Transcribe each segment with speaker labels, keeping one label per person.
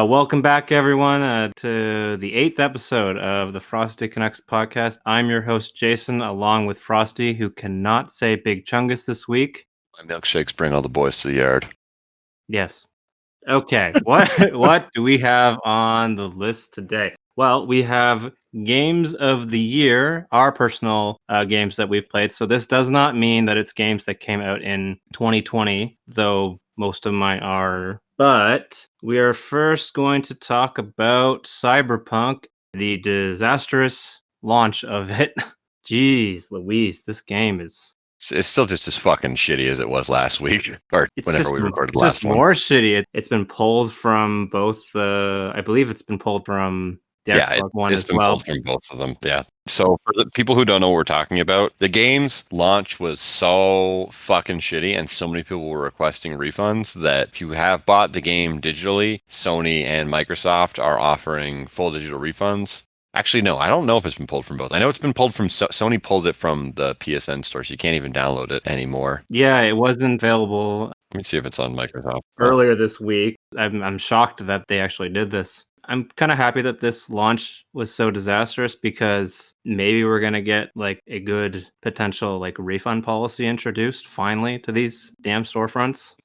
Speaker 1: Welcome back, everyone, to the 8th episode of the Frosty Canucks podcast. I'm your host, Jason, along with Frosty, who cannot say Big Chungus this week.
Speaker 2: My milkshakes bring all the boys to the yard.
Speaker 1: Yes. Okay, what do we have on the list today? Well, we have games of the year, our personal games that we've played. So this does not mean that it's games that came out in 2020, though most of mine are. But we are first going to talk about Cyberpunk, the disastrous launch of it. Jeez Louise, this game is...
Speaker 2: It's still just as fucking shitty as it was last week, or whenever we recorded the last one.
Speaker 1: It's just more shitty. It's been pulled from both I believe it's been pulled from the Xbox One as well. It's been pulled
Speaker 2: from both of them, yeah. So for the people who don't know what we're talking about, the game's launch was so fucking shitty, and so many people were requesting refunds that if you have bought the game digitally, Sony and Microsoft are offering full digital refunds. Actually, no, I don't know if it's been pulled from both. I know it's been pulled from Sony pulled it from the PSN store, so you can't even download it anymore.
Speaker 1: Yeah, it wasn't available.
Speaker 2: Let me see if it's on Microsoft.
Speaker 1: Earlier this week. I'm shocked that they actually did this. I'm kind of happy that this launch was so disastrous because maybe we're going to get like a good potential like refund policy introduced finally to these damn storefronts.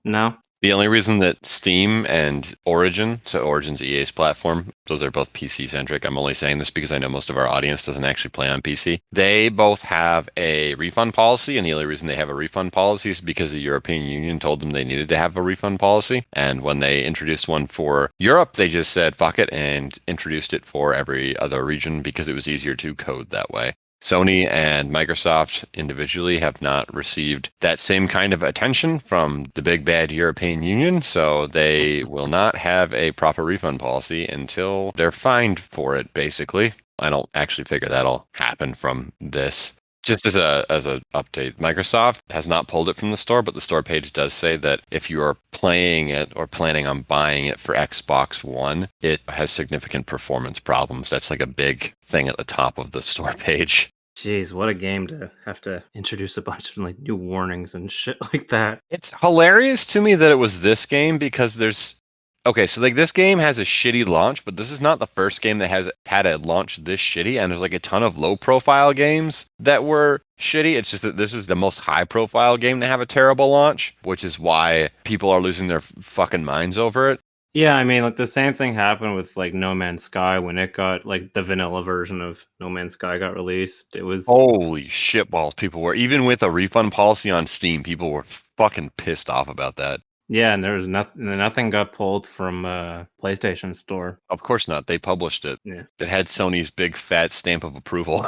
Speaker 1: No?
Speaker 2: The only reason that Steam and Origin, so Origin's EA's platform, those are both PC-centric. I'm only saying this because I know most of our audience doesn't actually play on PC. They both have a refund policy, and the only reason they have a refund policy is because the European Union told them they needed to have a refund policy. And when they introduced one for Europe, they just said, fuck it, and introduced it for every other region because it was easier to code that way. Sony and Microsoft individually have not received that same kind of attention from the big bad European Union, so they will not have a proper refund policy until they're fined for it, basically. I don't actually figure that'll happen from this. Just as a update, Microsoft has not pulled it from the store, but the store page does say that if you are playing it or planning on buying it for Xbox One, it has significant performance problems. That's like a big thing at the top of the store page.
Speaker 1: Jeez, what a game to have to introduce a bunch of like new warnings and shit like that.
Speaker 2: It's hilarious to me that it was this game because okay, so like this game has a shitty launch, but this is not the first game that has had a launch this shitty, and there's like a ton of low-profile games that were shitty. It's just that this is the most high-profile game to have a terrible launch, which is why people are losing their fucking minds over it.
Speaker 1: Yeah, I mean, like the same thing happened with like No Man's Sky when it got like the vanilla version of No Man's Sky got released. It was
Speaker 2: holy shitballs. People were, even with a refund policy on Steam, people were fucking pissed off about that.
Speaker 1: Yeah, and there was nothing got pulled from PlayStation Store.
Speaker 2: Of course not. They published it.
Speaker 1: Yeah.
Speaker 2: It had Sony's big fat stamp of approval.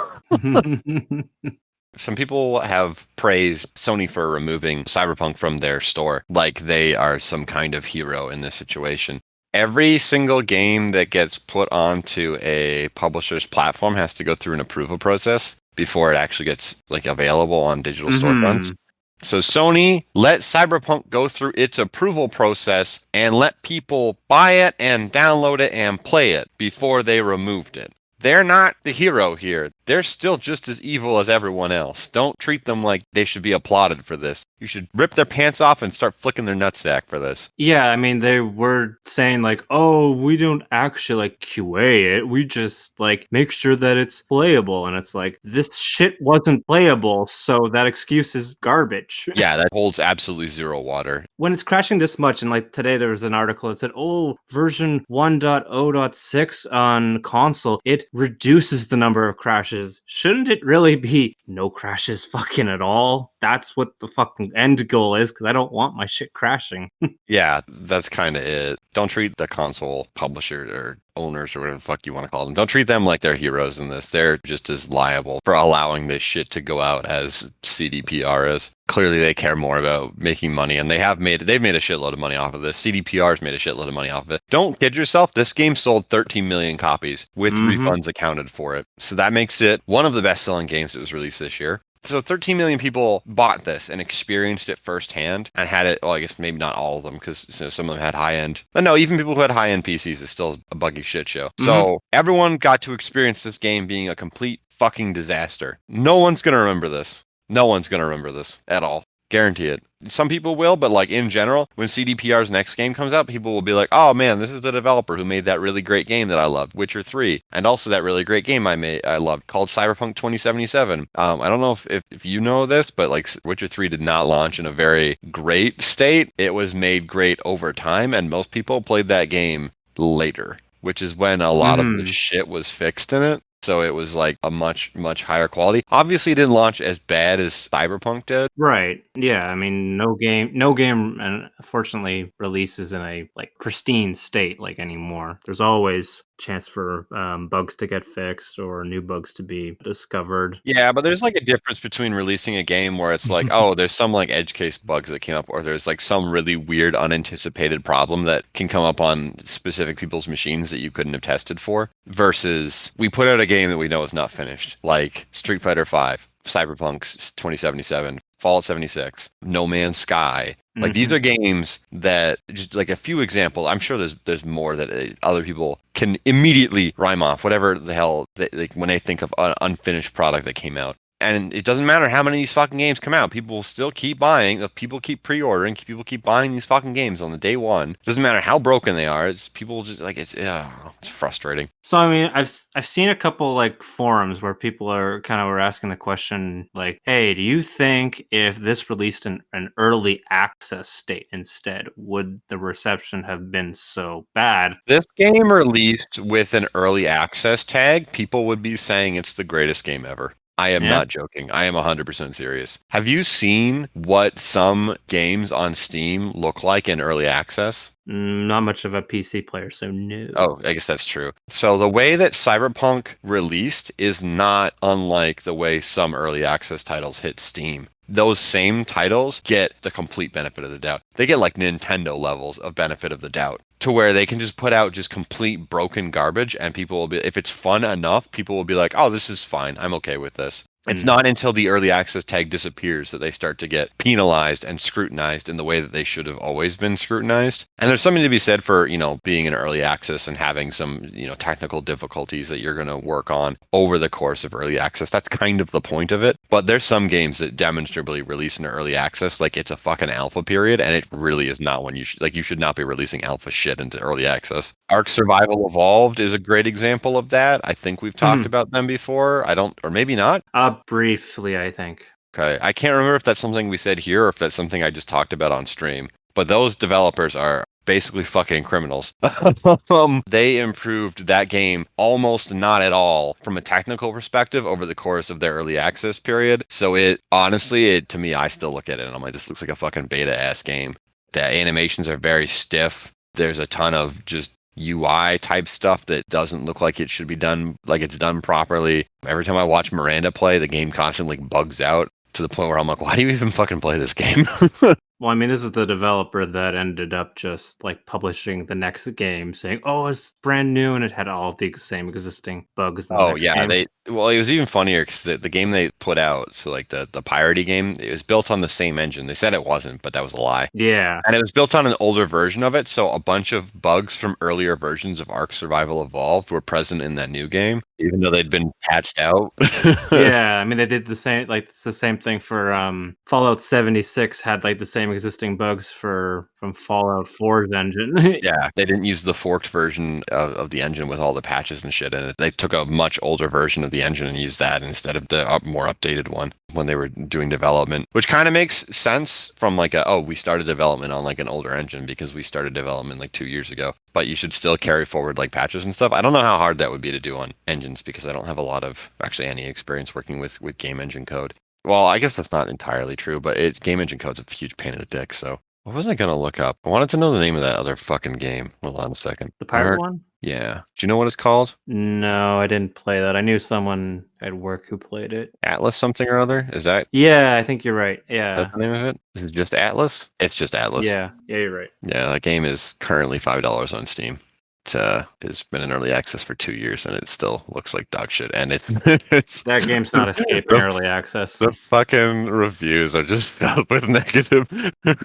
Speaker 2: Some people have praised Sony for removing Cyberpunk from their store, like they are some kind of hero in this situation. Every single game that gets put onto a publisher's platform has to go through an approval process before it actually gets like available on digital storefronts. So Sony let Cyberpunk go through its approval process and let people buy it and download it and play it before they removed it. They're not the hero here. They're still just as evil as everyone else. Don't treat them like they should be applauded for this. You should rip their pants off and start flicking their nutsack for this.
Speaker 1: Yeah, I mean, they were saying like, oh, we don't actually like QA it. We just like make sure that it's playable. And it's like, this shit wasn't playable, so that excuse is garbage.
Speaker 2: Yeah, that holds absolutely zero water.
Speaker 1: When it's crashing this much, and like today there was an article that said, oh, version 1.0.6 on console, it reduces the number of crashes. Shouldn't it really be no crashes fucking at all? That's what the fucking end goal is, because I don't want my shit crashing.
Speaker 2: Yeah, that's kind of it. Don't treat the console publisher or owners or whatever the fuck you want to call them. Don't treat them like they're heroes in this. They're just as liable for allowing this shit to go out as CDPR is. Clearly they care more about making money, and they've made a shitload of money off of this. CDPR's made a shitload of money off of it. Don't kid yourself. This game sold 13 million copies with refunds accounted for it. So that makes it one of the best-selling games that was released this year. So 13 million people bought this and experienced it firsthand and had it, well, I guess maybe not all of them because some of them had high-end. But no, even people who had high-end PCs is still a buggy shit show. So everyone got to experience this game being a complete fucking disaster. No one's going to remember this. No one's going to remember this at all. Guarantee it. Some people will, but like in general, when CDPR's next game comes out, people will be like, "Oh man, this is the developer who made that really great game that I loved, Witcher 3, and also that really great game I loved called Cyberpunk 2077." I don't know if you know this, but like Witcher 3 did not launch in a very great state. It was made great over time, and most people played that game later, which is when a lot of the shit was fixed in it. So it was like a much, much higher quality. Obviously, it didn't launch as bad as Cyberpunk did.
Speaker 1: Right. Yeah. I mean, no game, and unfortunately releases in a like pristine state like anymore. There's always chance for bugs to get fixed or new bugs to be discovered.
Speaker 2: Yeah, but there's like a difference between releasing a game where it's like, oh, there's some like edge case bugs that came up, or there's like some really weird unanticipated problem that can come up on specific people's machines that you couldn't have tested for, versus we put out a game that we know is not finished, like Street Fighter 5, Cyberpunk 2077, Fallout 76, No Man's Sky. Like these are games that just like a few examples. I'm sure there's more that other people can immediately rhyme off whatever the hell like when they think of an unfinished product that came out. And it doesn't matter how many of these fucking games come out. People will still keep buying. People keep pre-ordering. People keep buying these fucking games on the day one. Doesn't matter how broken they are. It's people just like it's frustrating.
Speaker 1: So I mean, I've seen a couple like forums where people are kind of were asking the question like, "Hey, do you think if this released in an early access state instead, would the reception have been so bad?"
Speaker 2: This game released with an early access tag, people would be saying it's the greatest game ever. I am not joking. I am 100% serious. Have you seen what some games on Steam look like in early access?
Speaker 1: Not much of a PC player, so no.
Speaker 2: Oh, I guess that's true. So the way that Cyberpunk released is not unlike the way some early access titles hit Steam. Those same titles get the complete benefit of the doubt. They get like Nintendo levels of benefit of the doubt to where they can just put out just complete broken garbage and people will be, if it's fun enough, people will be like, oh, this is fine. I'm okay with this. It's not until the early access tag disappears that they start to get penalized and scrutinized in the way that they should have always been scrutinized. And there's something to be said for, being in early access and having some, technical difficulties that you're going to work on over the course of early access. That's kind of the point of it. But there's some games that demonstrably release in early access like it's a fucking alpha period, and it really is not when you should not be releasing alpha shit into early access. Ark Survival Evolved is a great example of that. I think we've talked about them before. Or maybe not.
Speaker 1: Briefly, I think.
Speaker 2: Okay. I can't remember if that's something we said here or if that's something I just talked about on stream. But those developers are basically fucking criminals. They improved that game almost not at all from a technical perspective over the course of their early access period. So to me, I still look at it and I'm like, this looks like a fucking beta ass game. The animations are very stiff. There's a ton of just UI type stuff that doesn't look like it should be done, like it's done properly. Every time I watch Miranda play, the game constantly bugs out to the point where I'm like, why do you even fucking play this game?
Speaker 1: Well, I mean, this is the developer that ended up just like publishing the next game saying, oh, it's brand new, and it had all the same existing bugs.
Speaker 2: Oh yeah, it was even funnier because the game they put out, so like the piratey game, it was built on the same engine. They said it wasn't, but that was a lie.
Speaker 1: Yeah.
Speaker 2: And it was built on an older version of it, so a bunch of bugs from earlier versions of Ark Survival Evolved were present in that new game, even though they'd been patched out.
Speaker 1: Yeah, I mean, they did the same, like it's the same thing for Fallout 76 had like the same existing bugs from Fallout 4's engine.
Speaker 2: Yeah, they didn't use the forked version of the engine with all the patches and shit in it. They took a much older version of the engine and used that instead of the more updated one when they were doing development, which kind of makes sense from like we started development on like an older engine because we started development like 2 years ago, but you should still carry forward like patches and stuff. I don't know how hard that would be to do on engines because I don't have a lot of actually any experience working with game engine code. Well, I guess that's not entirely true, but game engine code's a huge pain in the dick, so what was I going to look up? I wanted to know the name of that other fucking game. Hold on a second.
Speaker 1: The pirate one?
Speaker 2: Yeah. Do you know what it's called?
Speaker 1: No, I didn't play that. I knew someone at work who played it.
Speaker 2: Atlas something or other? Is that?
Speaker 1: Yeah, I think you're right. Yeah.
Speaker 2: Is that the name of it? Is it just Atlas? It's just Atlas.
Speaker 1: Yeah, you're right.
Speaker 2: Yeah, that game is currently $5 on Steam. It's been in early access for 2 years and it still looks like dog shit. And it's
Speaker 1: that game's not escaping early access.
Speaker 2: The fucking reviews are just filled with negative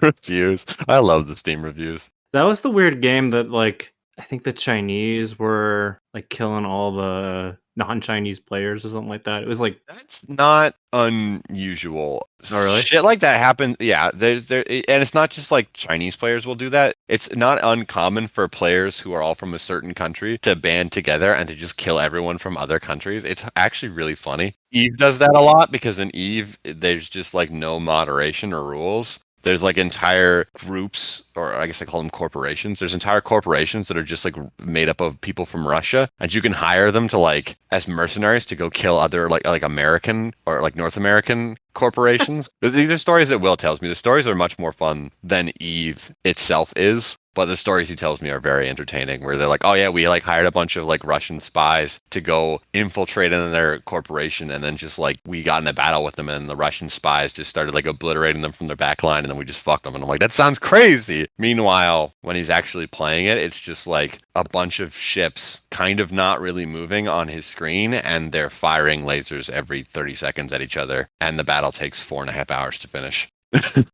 Speaker 2: reviews. I love the Steam reviews.
Speaker 1: That was the weird game that like I think the Chinese were like killing all the non-Chinese players or something like that. It was like,
Speaker 2: That's not unusual.
Speaker 1: oh really?
Speaker 2: Shit like that happens. Yeah, and it's not just like Chinese players will do that. It's not uncommon for players who are all from a certain country to band together and to just kill everyone from other countries. It's actually really funny. Eve does that a lot because in Eve, there's just like no moderation or rules. There's like entire groups, or I guess I call them corporations. There's entire corporations that are just like made up of people from Russia, and you can hire them to like as mercenaries to go kill other like American or like North American corporations. These are stories that Will tells me. The stories are much more fun than Eve itself is. But the stories he tells me are very entertaining, where they're like, oh yeah, we like hired a bunch of like Russian spies to go infiltrate in their corporation, and then just like we got in a battle with them, and the Russian spies just started like obliterating them from their back line, and then we just fucked them. And I'm like, that sounds crazy. Meanwhile, when he's actually playing it, it's just like a bunch of ships kind of not really moving on his screen, and they're firing lasers every 30 seconds at each other, and the battle takes 4.5 hours to finish.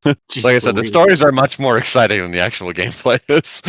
Speaker 2: Like I said, the stories are much more exciting than the actual gameplay is.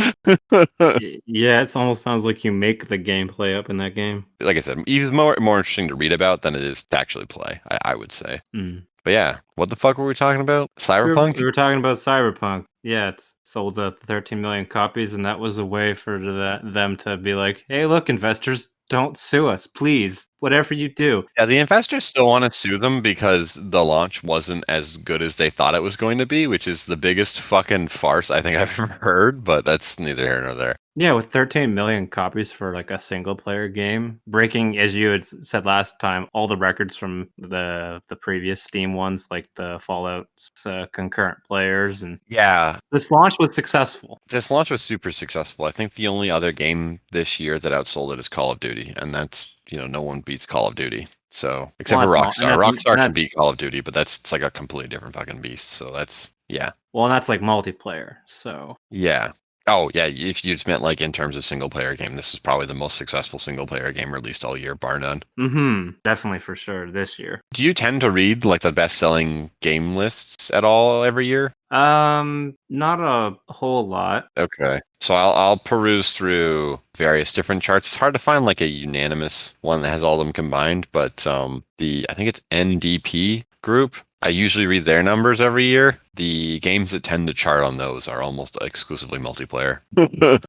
Speaker 1: Yeah, it almost sounds like you make the gameplay up in that game.
Speaker 2: Like I said, Eve's more interesting to read about than it is to actually play, I would say.
Speaker 1: Mm.
Speaker 2: But yeah, what the fuck were we talking about? Cyberpunk?
Speaker 1: We were talking about Cyberpunk. Yeah, it's sold 13 million copies, and that was a way for them to be like, hey, look, investors, don't sue us, please. Whatever you do.
Speaker 2: Yeah, the investors still want to sue them because the launch wasn't as good as they thought it was going to be, which is the biggest fucking farce I think I've ever heard, but that's neither here nor there.
Speaker 1: Yeah, with 13 million copies for like a single player game, breaking, as you had said last time, all the records from the previous Steam ones, like the Fallout's concurrent players, and
Speaker 2: Yeah,
Speaker 1: this launch was successful.
Speaker 2: this launch was super successful. I think the only other game this year that outsold it is Call of Duty, and that's, no one beats Call of Duty. So, except for Rockstar. Rockstar can beat Call of Duty, but it's like a completely different fucking beast. So that's, yeah.
Speaker 1: Well, and that's like multiplayer, so.
Speaker 2: Yeah. Oh, yeah, if you just meant like in terms of single player game, this is probably the most successful single player game released all year, bar none.
Speaker 1: Mm-hmm. Definitely for sure this year.
Speaker 2: Do you tend to read like the best-selling game lists at all every year?
Speaker 1: Not a whole lot.
Speaker 2: Okay. So I'll peruse through various different charts. It's hard to find like a unanimous one that has all of them combined, but I think it's NDP group. I usually read their numbers every year. The games that tend to chart on those are almost exclusively multiplayer.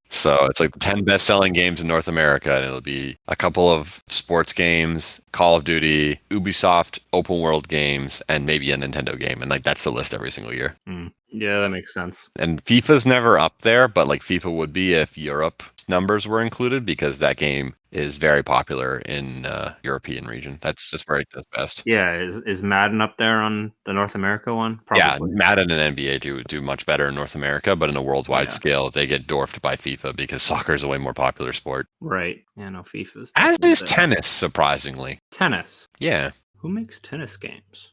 Speaker 2: So it's like the 10 best-selling games in North America, and it'll be a couple of sports games, Call of Duty, Ubisoft, open world games, and maybe a Nintendo game. And like that's the list every single year.
Speaker 1: Yeah, that makes sense.
Speaker 2: And FIFA's never up there, but like FIFA would be if Europe's numbers were included, because that game is very popular in European region. That's just where it does best.
Speaker 1: Yeah, is Madden up there on the North America one? Probably.
Speaker 2: Yeah, Madden and NBA do much better in North America, but in a worldwide scale, they get dwarfed by FIFA because soccer is a way more popular sport.
Speaker 1: Right. Yeah, no, FIFA's.
Speaker 2: As is tennis, surprisingly.
Speaker 1: Tennis?
Speaker 2: Yeah.
Speaker 1: Who makes tennis games?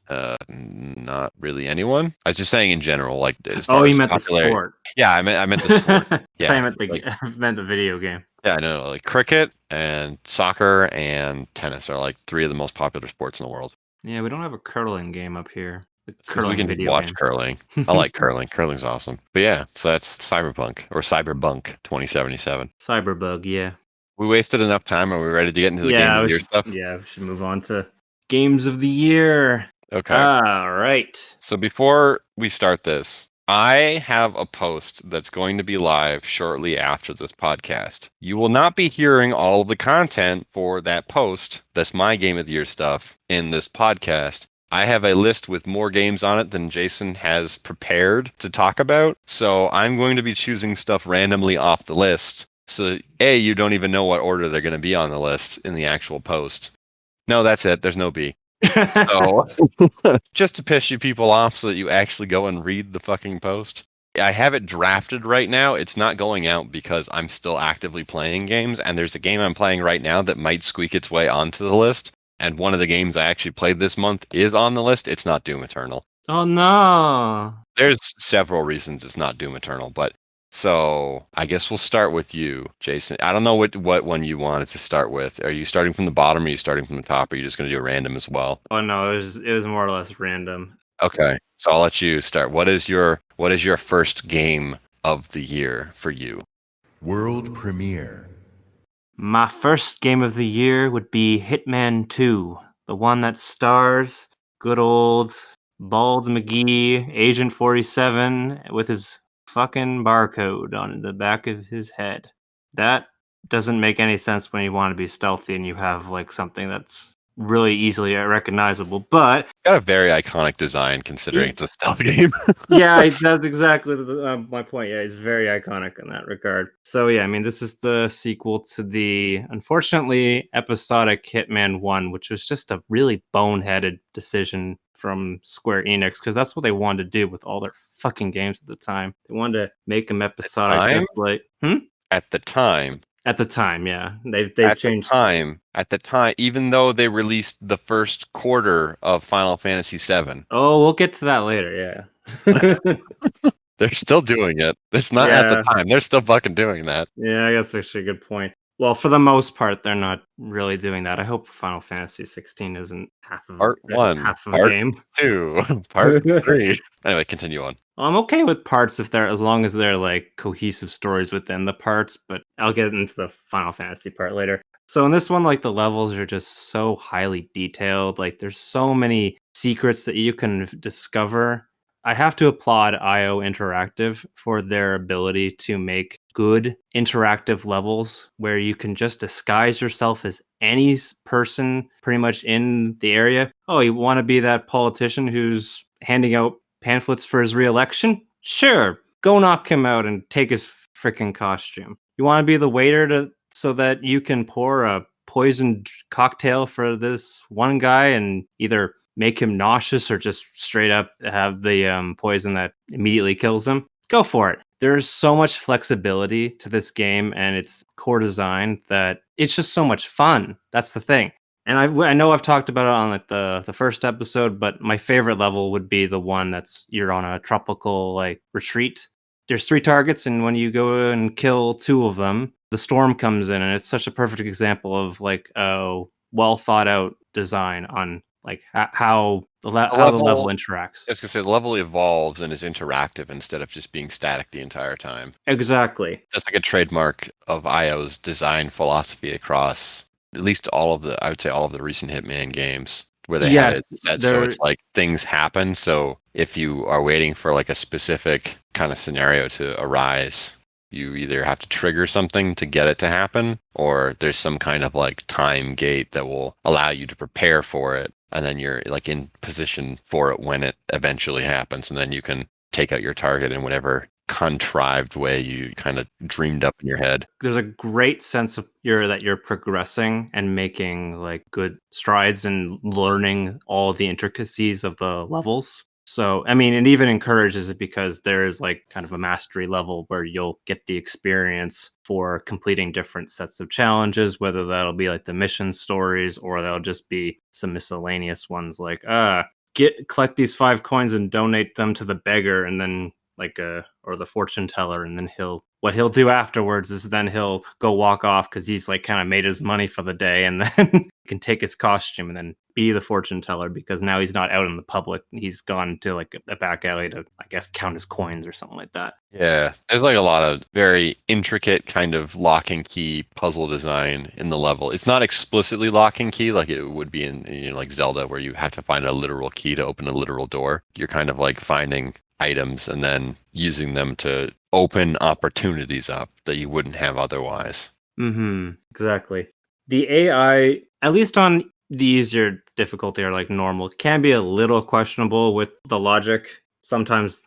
Speaker 2: Not really anyone. I was just saying in general, like as
Speaker 1: Oh,
Speaker 2: far
Speaker 1: you
Speaker 2: as
Speaker 1: meant the
Speaker 2: popularity.
Speaker 1: sport.
Speaker 2: Yeah, I meant the sport. Yeah,
Speaker 1: I meant the video game.
Speaker 2: Yeah, I know. Like cricket and soccer and tennis are like three of the most popular sports in the world.
Speaker 1: Yeah, we don't have a curling game up here.
Speaker 2: We can just watch curling. I like curling. Curling's awesome. But yeah, so that's Cyberpunk or Cyberbunk 2077.
Speaker 1: Cyberbug, yeah.
Speaker 2: We wasted enough time. Are we ready to get into the game of the year stuff?
Speaker 1: Yeah, we should move on to games of the year.
Speaker 2: Okay.
Speaker 1: All right.
Speaker 2: So before we start this, I have a post that's going to be live shortly after this podcast. You will not be hearing all of the content for that post, that's my game of the year stuff, in this podcast. I have a list with more games on it than Jason has prepared to talk about. So I'm going to be choosing stuff randomly off the list. So A, you don't even know what order they're going to be on the list in the actual post. No, that's it. There's no B. So just to piss you people off so that you actually go and read the fucking post. I have it drafted right now. It's not going out because I'm still actively playing games, and there's a game I'm playing right now that might squeak its way onto the list. And one of the games I actually played this month is on the list. It's not Doom Eternal.
Speaker 1: Oh no.
Speaker 2: There's several reasons it's not Doom Eternal, but so I guess we'll start with you, Jason. I don't know what one you wanted to start with. Are you starting from the bottom, or are you starting from the top, or are you just going to do a random as well?
Speaker 1: Oh no, it was more or less random.
Speaker 2: Okay, so I'll let you start. What is your first game of the year for you?
Speaker 3: World premiere.
Speaker 1: My first game of the year would be Hitman 2, the one that stars good old Bald McGee, Agent 47, with his fucking barcode on the back of his head. That doesn't make any sense when you want to be stealthy and you have like something that's really easily recognizable, but
Speaker 2: Got a very iconic design considering
Speaker 1: he,
Speaker 2: it's a stealth game.
Speaker 1: yeah, that's exactly my point. Yeah, he's very iconic in that regard. So yeah, I mean, this is the sequel to the unfortunately episodic Hitman 1, which was just a really boneheaded decision from Square Enix because that's what they wanted to do with all their fucking games at the time. They wanted to make them episodic,
Speaker 2: Time?
Speaker 1: just like
Speaker 2: At the time.
Speaker 1: at the time. Yeah, they've
Speaker 2: At the
Speaker 1: changed.
Speaker 2: time. At the time. Even though they released the first quarter of Final Fantasy VII.
Speaker 1: Oh, we'll get to that later. Yeah.
Speaker 2: They're still doing it. It's not at the
Speaker 1: Yeah.
Speaker 2: time. They're still fucking doing that.
Speaker 1: Yeah, I guess that's actually a good point. Well, for the most part, they're not really doing that. I hope Final Fantasy 16 isn't
Speaker 2: Part one,
Speaker 1: half of a
Speaker 2: part
Speaker 1: game.
Speaker 2: two, part three. Anyway, continue on.
Speaker 1: I'm okay with parts if they're as long as they're like cohesive stories within the parts, but I'll get into the Final Fantasy part later. So in this one, like the levels are just so highly detailed. Like there's so many secrets that you can discover. I have to applaud IO Interactive for their ability to make good interactive levels where you can just disguise yourself as any person pretty much in the area. Oh, you want to be that politician who's handing out pamphlets for his reelection? Sure, go knock him out and take his freaking costume. You want to be the waiter so that you can pour a poisoned cocktail for this one guy and either make him nauseous or just straight up have the poison that immediately kills him? Go for it. There's so much flexibility to this game and its core design that it's just so much fun. That's the thing. And I know I've talked about it on like the first episode, but my favorite level would be the one that's you're on a tropical like retreat. There's 3 targets, and when you go and kill 2 of them, the storm comes in, and it's such a perfect example of like a well thought out design on like
Speaker 2: The
Speaker 1: how the level
Speaker 2: level,
Speaker 1: interacts.
Speaker 2: I was gonna say, the level evolves and is interactive instead of just being static the entire time.
Speaker 1: Exactly.
Speaker 2: That's like a trademark of IO's design philosophy across at least all of the, I would say all of the recent Hitman games where they have
Speaker 1: Yes,
Speaker 2: it set so
Speaker 1: there.
Speaker 2: it's like things happen. So if you are waiting for like a specific kind of scenario to arise, you either have to trigger something to get it to happen, or there's some kind of like time gate that will allow you to prepare for it. And then you're like in position for it when it eventually happens. And then you can take out your target in whatever contrived way you kind of dreamed up in your head.
Speaker 1: There's a great sense of you're progressing and making like good strides and learning all the intricacies of the levels. So, I mean, it even encourages it because there is like kind of a mastery level where you'll get the experience for completing different sets of challenges, whether that'll be like the mission stories or that'll just be some miscellaneous ones like, collect these 5 coins and donate them to the beggar, and then like or the fortune teller, and then he'll do afterwards is then he'll go walk off because he's like kind of made his money for the day, and then he can take his costume and then be the fortune teller because now he's not out in the public. He's gone to like a back alley to, I guess, count his coins or something like that.
Speaker 2: Yeah, there's like a lot of very intricate kind of lock and key puzzle design in the level. It's not explicitly lock and key like it would be in, like Zelda, where you have to find a literal key to open a literal door. You're kind of like finding items and then using them to open opportunities up that you wouldn't have otherwise.
Speaker 1: Exactly. The AI, at least on the easier difficulty or like normal, can be a little questionable with the logic. Sometimes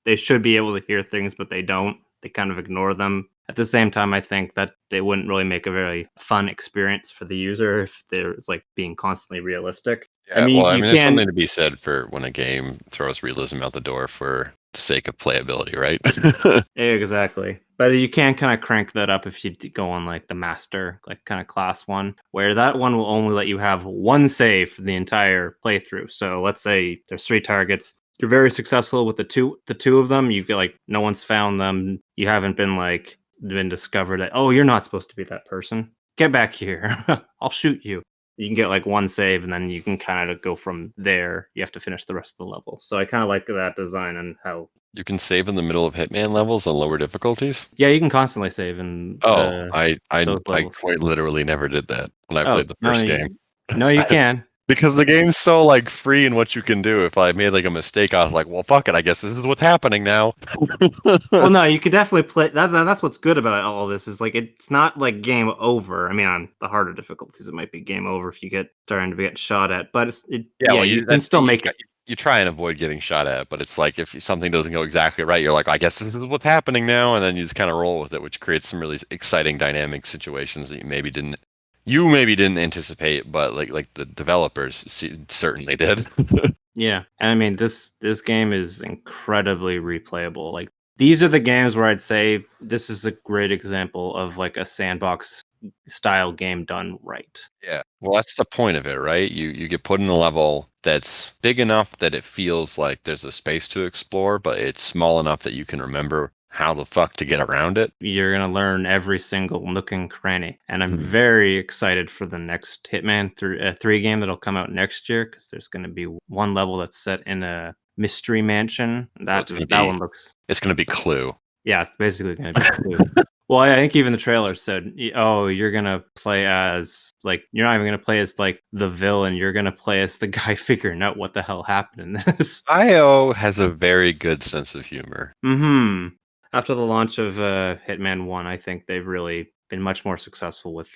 Speaker 1: they should be able to hear things, but they don't. They kind of ignore them. At the same time, I think that they wouldn't really make a very fun experience for the user if there's like being constantly realistic. I
Speaker 2: Yeah, well,
Speaker 1: mean,
Speaker 2: I
Speaker 1: you
Speaker 2: mean, there's
Speaker 1: can.
Speaker 2: something to be said for when a game throws realism out the door for the sake of playability, right?
Speaker 1: Exactly. But you can kind of crank that up if you go on like the master, like kind of class one, where that one will only let you have one save for the entire playthrough. So let's say there's 3 targets. You're very successful with the two of them. You've got like no one's found them. You haven't been discovered that, oh, you're not supposed to be that person. Get back here. I'll shoot you. You can get like one save and then you can kind of go from there. You have to finish the rest of the level. So I kind of like that design and how
Speaker 2: You can save in the middle of Hitman levels on lower difficulties.
Speaker 1: Yeah, you can constantly save in
Speaker 2: Oh,
Speaker 1: those
Speaker 2: I
Speaker 1: levels.
Speaker 2: quite literally never did that when I
Speaker 1: Oh,
Speaker 2: played the
Speaker 1: no,
Speaker 2: first game.
Speaker 1: no, you can.
Speaker 2: Because the game's so like free in what you can do. If I made like a mistake, I was like, well, fuck it. I guess this is what's happening now.
Speaker 1: Well, no, you could definitely play. That's what's good about all this is like it's not like game over. I mean, on the harder difficulties, it might be game over if you get starting to get shot at. But
Speaker 2: Yeah,
Speaker 1: yeah,
Speaker 2: well,
Speaker 1: you can still make it.
Speaker 2: you try and avoid getting shot at, but it's like if something doesn't go exactly right, you're like, I guess this is what's happening now, and then you just kind of roll with it, which creates some really exciting dynamic situations that you maybe didn't anticipate, but like the developers certainly did.
Speaker 1: Yeah, and I mean this game is incredibly replayable. Like these are the games where I'd say this is a great example of like a sandbox style game done right.
Speaker 2: Yeah. Well, that's the point of it, right? You get put in a level that's big enough that it feels like there's a space to explore, but it's small enough that you can remember how the fuck to get around it.
Speaker 1: You're gonna learn every single nook and cranny, and I'm
Speaker 2: Hmm.
Speaker 1: very excited for the next Hitman 3 game that'll come out next year because there's gonna be one level that's set in a mystery mansion.
Speaker 2: Well,
Speaker 1: That one looks
Speaker 2: it's gonna be Clue.
Speaker 1: yeah, it's basically gonna be Clue. Well, I think even the trailer said, "Oh, you're gonna play as like you're not even gonna play as like the villain. You're gonna play as the guy figuring out what the hell happened in this."
Speaker 2: IO has a very good sense of humor.
Speaker 1: Hmm. After the launch of Hitman 1, I think they've really been much more successful with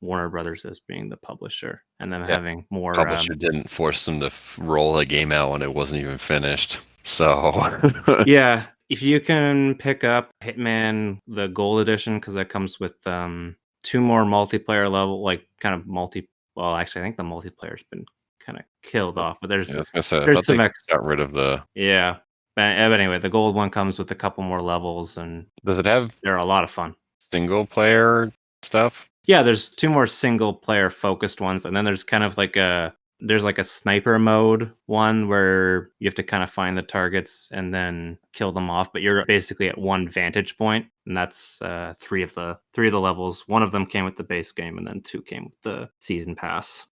Speaker 1: Warner Brothers as being the publisher and them
Speaker 2: Yeah.
Speaker 1: having more.
Speaker 2: Publisher didn't force them to roll a game out when it wasn't even finished. So
Speaker 1: Yeah, if you can pick up Hitman the Gold Edition, because that comes with 2 more multiplayer level, like kind of well, actually, I think the multiplayer's been kind of killed off, but
Speaker 2: yeah, I was gonna say, I
Speaker 1: there's
Speaker 2: thought
Speaker 1: some
Speaker 2: they
Speaker 1: ex
Speaker 2: got rid of the.
Speaker 1: yeah. But anyway, the gold one comes with a couple more levels, and
Speaker 2: Does it have
Speaker 1: they're a lot of fun.
Speaker 2: single player stuff?
Speaker 1: Yeah, there's 2 more single player focused ones, and then there's kind of like a sniper mode one where you have to kind of find the targets and then kill them off, but you're basically at one vantage point, and that's 3 of the levels. One of them came with the base game, and then 2 came with the season pass.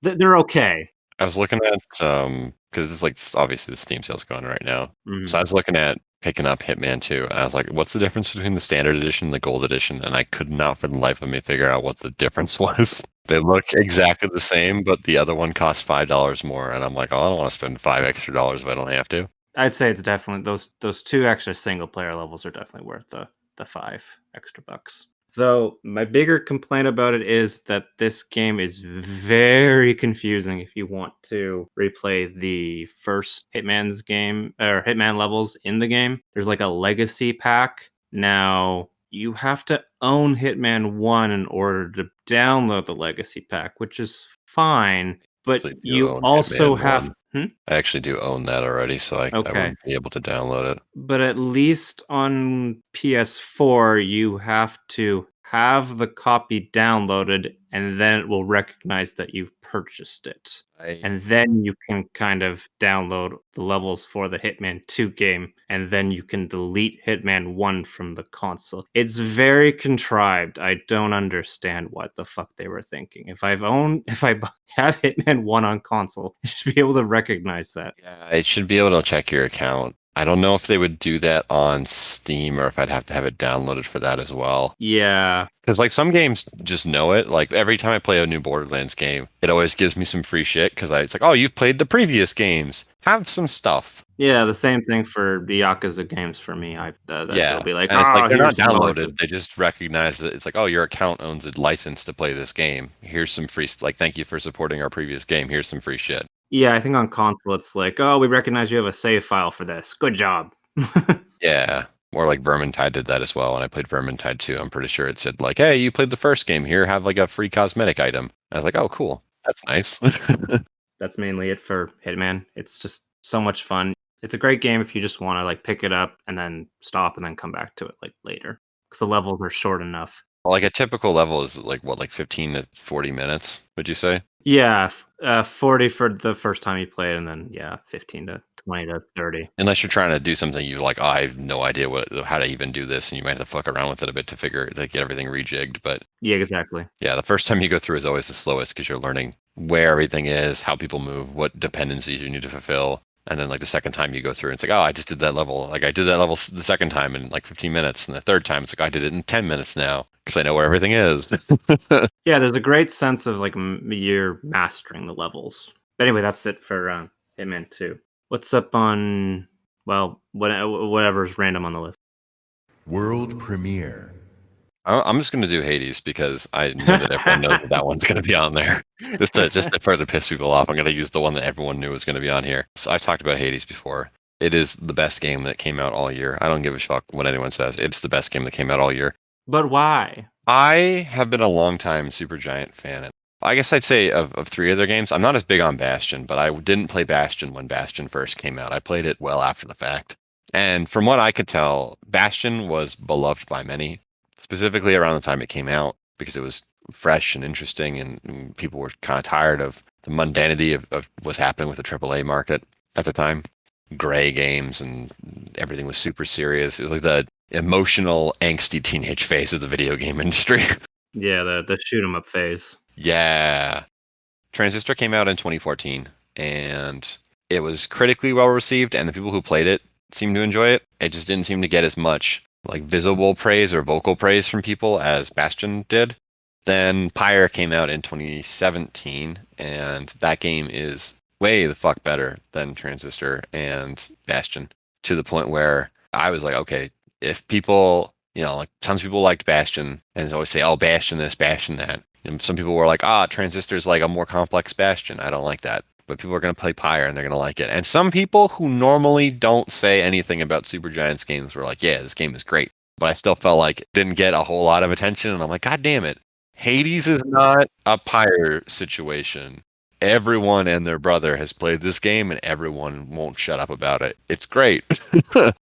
Speaker 1: They're okay.
Speaker 2: I was looking at because it's like obviously the Steam sale's going right now. So
Speaker 1: Mhm.
Speaker 2: I was looking at picking up Hitman 2, and I was like, what's the difference between the standard edition and the gold edition? And I could not for the life of me figure out what the difference was. They look exactly the same, but the other one costs $5 more. And I'm like, oh, I don't want to spend $5 extra if I don't have to.
Speaker 1: I'd say it's definitely those 2 extra single player levels are definitely worth the 5 extra bucks. Though my bigger complaint about it is that this game is very confusing if you want to replay the first Hitman's game or Hitman levels in the game. There's like a legacy pack. Now, you have to own Hitman 1 in order to download the legacy pack, which is fine, but
Speaker 2: Actually do
Speaker 1: you
Speaker 2: own
Speaker 1: also
Speaker 2: Hitman
Speaker 1: have
Speaker 2: 1. I actually do own that already, so I
Speaker 1: Okay.
Speaker 2: wouldn't be able to download it.
Speaker 1: But at least on PS4, you have to have the copy downloaded, and then it will recognize that you've purchased it.
Speaker 2: I
Speaker 1: And then you can kind of download the levels for the Hitman 2 game, and then you can delete Hitman 1 from the console. It's very contrived. I don't understand what the fuck they were thinking. If I have Hitman 1 on console, I should be able to recognize that.
Speaker 2: Yeah, it should be able to check your account. I don't know if they would do that on Steam or if I'd have to have it downloaded for that as well.
Speaker 1: Yeah,
Speaker 2: Because like some games just know it. Like every time I play a new Borderlands game, it always gives me some free shit because it's like, oh, you've played the previous games. Have some stuff.
Speaker 1: yeah, the same thing for the Yakuza games for me. That
Speaker 2: Yeah.
Speaker 1: they'll be like,
Speaker 2: And it's like
Speaker 1: "Oh,
Speaker 2: they're not
Speaker 1: here's loads
Speaker 2: downloaded.
Speaker 1: of."
Speaker 2: They just recognize that it's like, oh, your account owns a license to play this game. Here's some free, like, thank you for supporting our previous game. Here's some free shit.
Speaker 1: Yeah, I think on console it's like, "Oh, we recognize you have a save file for this. Good job."
Speaker 2: Yeah. More like Vermintide did that as well. When I played Vermintide 2, I'm pretty sure it said like, hey, you played the first game here, have like a free cosmetic item. I was like, oh, cool. That's nice.
Speaker 1: That's mainly it for Hitman. It's just so much fun. It's a great game if you just wanna, like, pick it up and then stop and then come back to it, like, later, because the levels are short enough.
Speaker 2: Like a typical level is like what, like 15 to 40 minutes, would you say?
Speaker 1: Yeah, 40 for the first time you play it, and then, yeah, 15 to 20 to 30.
Speaker 2: Unless you're trying to do something you like, oh, I have no idea how to even do this, and you might have to fuck around with it a bit to get everything rejigged. But
Speaker 1: Yeah, exactly.
Speaker 2: yeah, the first time you go through is always the slowest because you're learning where everything is, how people move, what dependencies you need to fulfill. And then like the second time you go through, it's like, oh, I just did that level. Like I did that level the second time in like 15 minutes. And the third time, it's like, I did it in 10 minutes now because I know where everything is.
Speaker 1: Yeah, there's a great sense of like you're mastering the levels. But anyway, that's it for Hitman 2. What's up on, well, whatever's random on the list?
Speaker 3: World premiere.
Speaker 2: I'm just going to do Hades because I know that everyone knows that one's going to be on there. Just to further piss people off, I'm going to use the one that everyone knew was going to be on here. So I've talked about Hades before. It is the best game that came out all year. I don't give a fuck what anyone says. It's the best game that came out all year.
Speaker 1: But why?
Speaker 2: I have been a long-time Supergiant fan. I guess I'd say of three of their games, I'm not as big on Bastion, but I didn't play Bastion when Bastion first came out. I played it well after the fact. And from what I could tell, Bastion was beloved by many, specifically around the time it came out, because it was fresh and interesting, and people were kind of tired of the mundanity of what's happening with the AAA market at the time. Gray games and everything was super serious. It was like the emotional, angsty teenage phase of the video game industry.
Speaker 1: Yeah, the shoot 'em up phase.
Speaker 2: Yeah. Transistor came out in 2014, and it was critically well received, and the people who played it seemed to enjoy it. It just didn't seem to get as much like visible praise or vocal praise from people as Bastion did. Then Pyre came out in 2017, and that game is way the fuck better than Transistor and Bastion, to the point where I was like, okay, if people, like tons of people liked Bastion and always say, oh, Bastion this, Bastion that. And some people were like, Transistor's like a more complex Bastion. I don't like that. But people are going to play Pyre and they're going to like it. And some people who normally don't say anything about Supergiant's games were like, yeah, this game is great. But I still felt like it didn't get a whole lot of attention. And I'm like, God damn it. Hades is not a Pyre situation. Everyone and their brother has played this game and everyone won't shut up about it. It's great.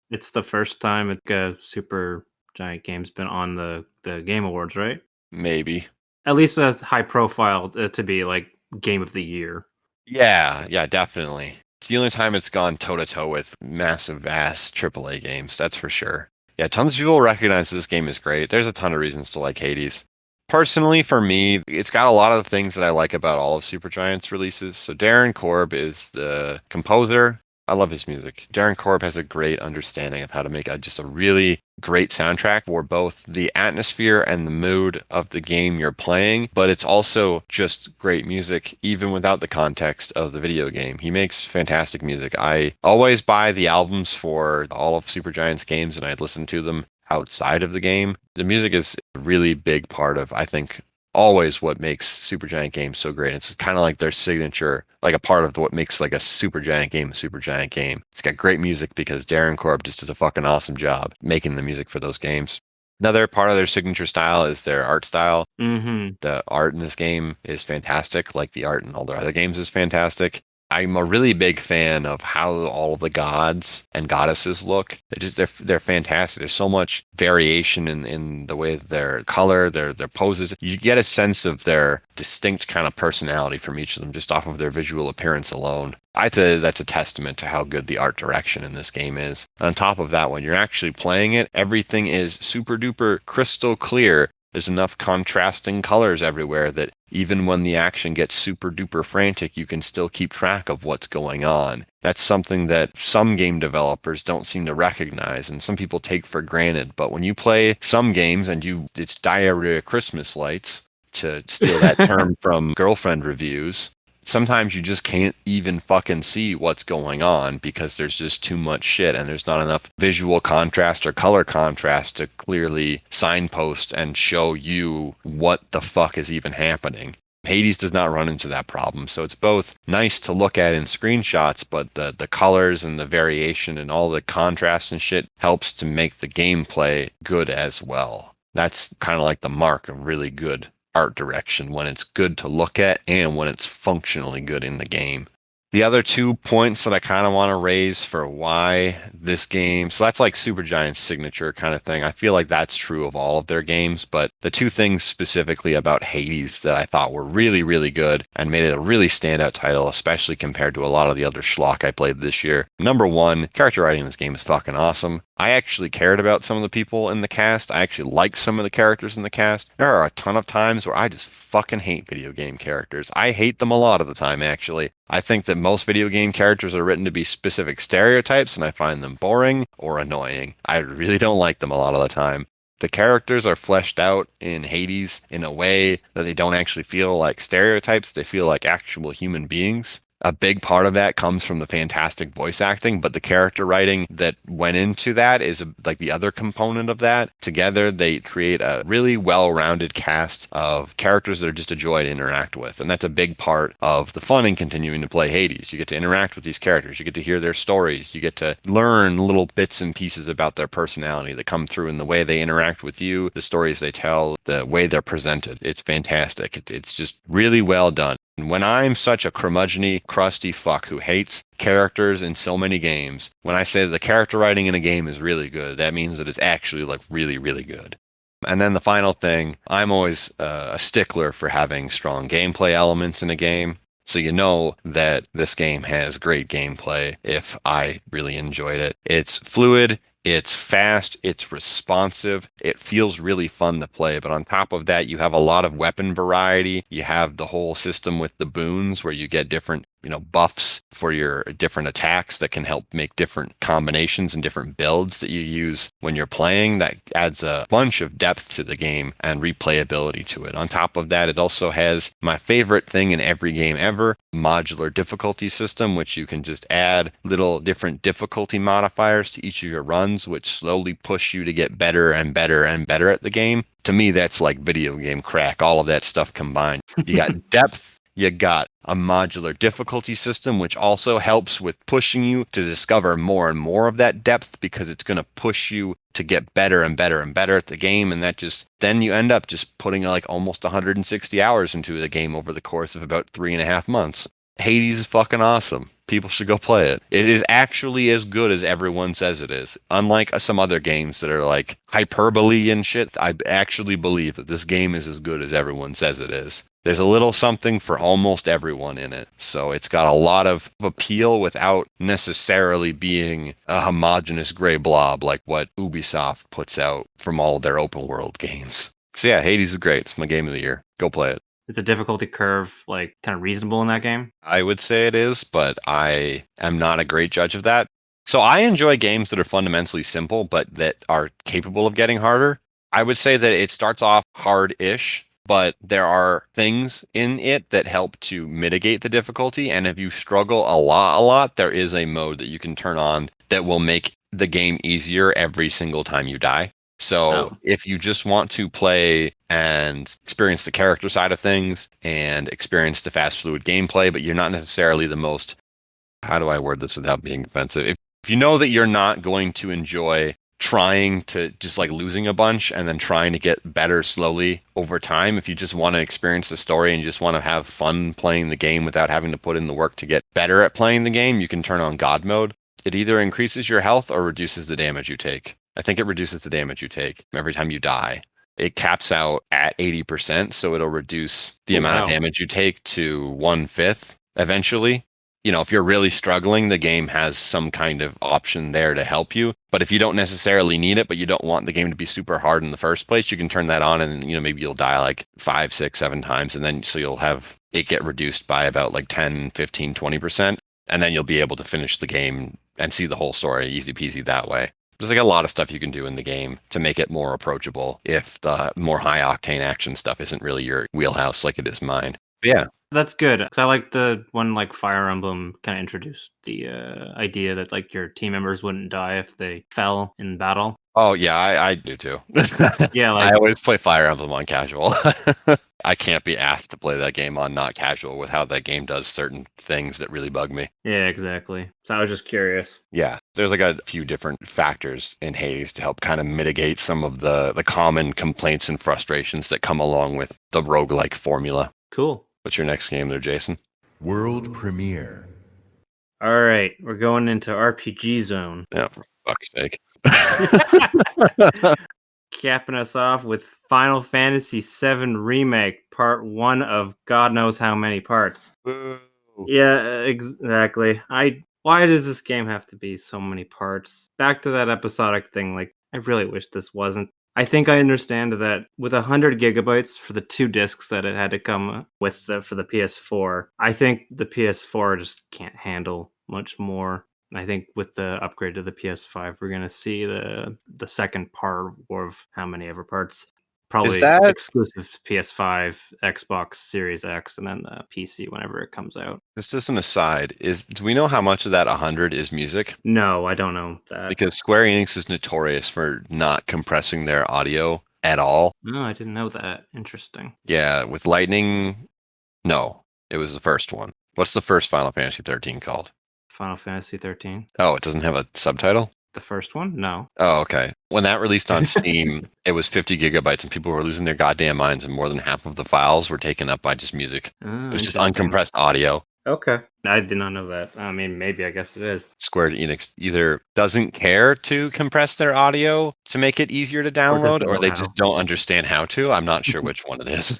Speaker 1: It's the first time a Supergiant game's been on the Game Awards, right?
Speaker 2: Maybe.
Speaker 1: At least as high profile to be like Game of the Year.
Speaker 2: Yeah, definitely. It's the only time it's gone toe-to-toe with massive, vast AAA games, that's for sure. Yeah, tons of people recognize this game is great. There's a ton of reasons to like Hades. Personally, for me, it's got a lot of the things that I like about all of Supergiant's releases. So Darren Korb is the composer. I love his music. Darren Korb has a great understanding of how to make just a really great soundtrack for both the atmosphere and the mood of the game you're playing, but it's also just great music, even without the context of the video game. He makes fantastic music. I always buy the albums for all of Supergiant's games, and I listen to them outside of the game. The music is a really big part of, I think, always what makes Supergiant games so great. It's kind of like their signature, like a part of what makes like a Supergiant game a Supergiant game. It's got great music because Darren Korb just does a fucking awesome job making the music for those games. Another part of their signature style is their art style.
Speaker 1: Mm-hmm.
Speaker 2: The art in this game is fantastic, like the art in all their other games is fantastic. I'm a really big fan of how all of the gods and goddesses look. They're fantastic. There's so much variation in the way that their color, their poses. You get a sense of their distinct kind of personality from each of them just off of their visual appearance alone. I'd say that's a testament to how good the art direction in this game is. On top of that, when you're actually playing it, everything is super duper crystal clear. There's enough contrasting colors everywhere that even when the action gets super duper frantic, you can still keep track of what's going on. That's something that some game developers don't seem to recognize and some people take for granted. But when you play some games and it's diarrhea Christmas lights, to steal that term from girlfriend reviews, sometimes you just can't even fucking see what's going on because there's just too much shit and there's not enough visual contrast or color contrast to clearly signpost and show you what the fuck is even happening. Hades does not run into that problem, so it's both nice to look at in screenshots, but the colors and the variation and all the contrast and shit helps to make the gameplay good as well. That's kind of like the mark of really good art direction, when it's good to look at and when it's functionally good in the game. The other 2 points that I kind of want to raise for why this game, so that's like Supergiant's signature kind of thing. I feel like that's true of all of their games, but the 2 things specifically about Hades that I thought were really, really good and made it a really standout title, especially compared to a lot of the other schlock I played this year. Number 1, character writing in this game is fucking awesome. I actually cared about some of the people in the cast. I actually liked some of the characters in the cast. There are a ton of times where I just fucking hate video game characters. I hate them a lot of the time, actually. I think that most video game characters are written to be specific stereotypes, and I find them boring or annoying. I really don't like them a lot of the time. The characters are fleshed out in Hades in a way that they don't actually feel like stereotypes. They feel like actual human beings. A big part of that comes from the fantastic voice acting, but the character writing that went into that is like the other component of that. Together, they create a really well-rounded cast of characters that are just a joy to interact with. And that's a big part of the fun in continuing to play Hades. You get to interact with these characters. You get to hear their stories. You get to learn little bits and pieces about their personality that come through in the way they interact with you, the stories they tell, the way they're presented. It's fantastic. It's just really well done. When I'm such a curmudgeony, crusty fuck who hates characters in so many games, when I say that the character writing in a game is really good, that means that it's actually like really, really good. And then the final thing, I'm always a stickler for having strong gameplay elements in a game. So you know that this game has great gameplay if I really enjoyed it. It's fluid. It's fast, it's responsive, it feels really fun to play. But on top of that, you have a lot of weapon variety. You have the whole system with the boons where you get different, buffs for your different attacks that can help make different combinations and different builds that you use when you're playing. That adds a bunch of depth to the game and replayability to it. On top of that, it also has my favorite thing in every game ever, modular difficulty system, which you can just add little different difficulty modifiers to each of your runs, which slowly push you to get better and better and better at the game. To me, that's like video game crack, all of that stuff combined. You got depth, you got a modular difficulty system, which also helps with pushing you to discover more and more of that depth because it's going to push you to get better and better and better at the game. And that then you end up just putting like almost 160 hours into the game over the course of about 3.5 months. Hades is fucking awesome. People should go play it. It is actually as good as everyone says it is. Unlike some other games that are like hyperbole and shit, I actually believe that this game is as good as everyone says it is. There's a little something for almost everyone in it. So it's got a lot of appeal without necessarily being a homogenous gray blob like what Ubisoft puts out from all of their open world games. So yeah, Hades is great. It's my game of the year. Go play it.
Speaker 1: Is the difficulty curve like kind of reasonable in that game?
Speaker 2: I would say it is, but I am not a great judge of that. So I enjoy games that are fundamentally simple, but that are capable of getting harder. I would say that it starts off hard-ish, but there are things in it that help to mitigate the difficulty. And if you struggle a lot, there is a mode that you can turn on that will make the game easier every single time you die. So if you just want to play and experience the character side of things and experience the fast, fluid gameplay, but you're not necessarily the most, how do I word this without being offensive? If you know that you're not going to enjoy trying to just like losing a bunch and then trying to get better slowly over time, if you just want to experience the story and you just want to have fun playing the game without having to put in the work to get better at playing the game, you can turn on God mode. It either increases your health or reduces the damage you take. I think it reduces the damage you take every time you die. It caps out at 80%, so it'll reduce the amount of damage you take to 1/5 eventually. If you're really struggling, the game has some kind of option there to help you. But if you don't necessarily need it, but you don't want the game to be super hard in the first place, you can turn that on and, maybe you'll die like 5, 6, 7 times. And then so you'll have it get reduced by about like 10, 15, 20%. And then you'll be able to finish the game and see the whole story easy peasy that way. There's like a lot of stuff you can do in the game to make it more approachable if the more high octane action stuff isn't really your wheelhouse like it is mine. But yeah.
Speaker 1: That's good. Because I like the one like Fire Emblem kind of introduced the idea that like your team members wouldn't die if they fell in battle.
Speaker 2: Oh yeah, I do too.
Speaker 1: Yeah,
Speaker 2: I always play Fire Emblem on casual. I can't be asked to play that game on not casual with how that game does certain things that really bug me.
Speaker 1: Yeah, exactly. So I was just curious.
Speaker 2: Yeah, there's like a few different factors in Hades to help kind of mitigate some of the common complaints and frustrations that come along with the roguelike formula.
Speaker 1: Cool.
Speaker 2: What's your next game there, Jason?
Speaker 3: World premiere.
Speaker 1: All right, we're going into RPG zone.
Speaker 2: Yeah, for fuck's sake.
Speaker 1: Capping us off with Final Fantasy VII Remake, part 1 of God knows how many parts.
Speaker 2: Woo.
Speaker 1: Yeah, exactly. I Why does this game have to be so many parts? Back to that episodic thing, like, I really wish this wasn't. I think I understand that with 100 gigabytes for the 2 discs that it had to come with for the PS4, I think the PS4 just can't handle much more. I think with the upgrade to the PS5, we're gonna see the second part of how many ever parts.
Speaker 2: Is
Speaker 1: Probably
Speaker 2: that
Speaker 1: exclusive to PS5, Xbox Series X, and then the PC whenever it comes out.
Speaker 2: just an aside? Do we know how much of that 100 is music?
Speaker 1: No, I don't know that.
Speaker 2: Because Square Enix is notorious for not compressing their audio at all.
Speaker 1: No, I didn't know that. Interesting.
Speaker 2: Yeah, with Lightning, no, it was the first one. What's the first Final Fantasy 13 called?
Speaker 1: Final Fantasy 13.
Speaker 2: Oh, it doesn't have a subtitle?
Speaker 1: The first one? No.
Speaker 2: Oh, okay. When that released on Steam, it was 50 gigabytes and people were losing their goddamn minds, and more than half of the files were taken up by just music.
Speaker 1: Oh,
Speaker 2: It was just
Speaker 1: interesting.
Speaker 2: uncompressed audio.
Speaker 1: Okay. I did not know that. I mean, maybe I guess it is.
Speaker 2: Square Enix either doesn't care to compress their audio to make it easier to download,
Speaker 1: doesn't
Speaker 2: or
Speaker 1: know
Speaker 2: they
Speaker 1: how.
Speaker 2: just don't understand how to. I'm not sure which one it is.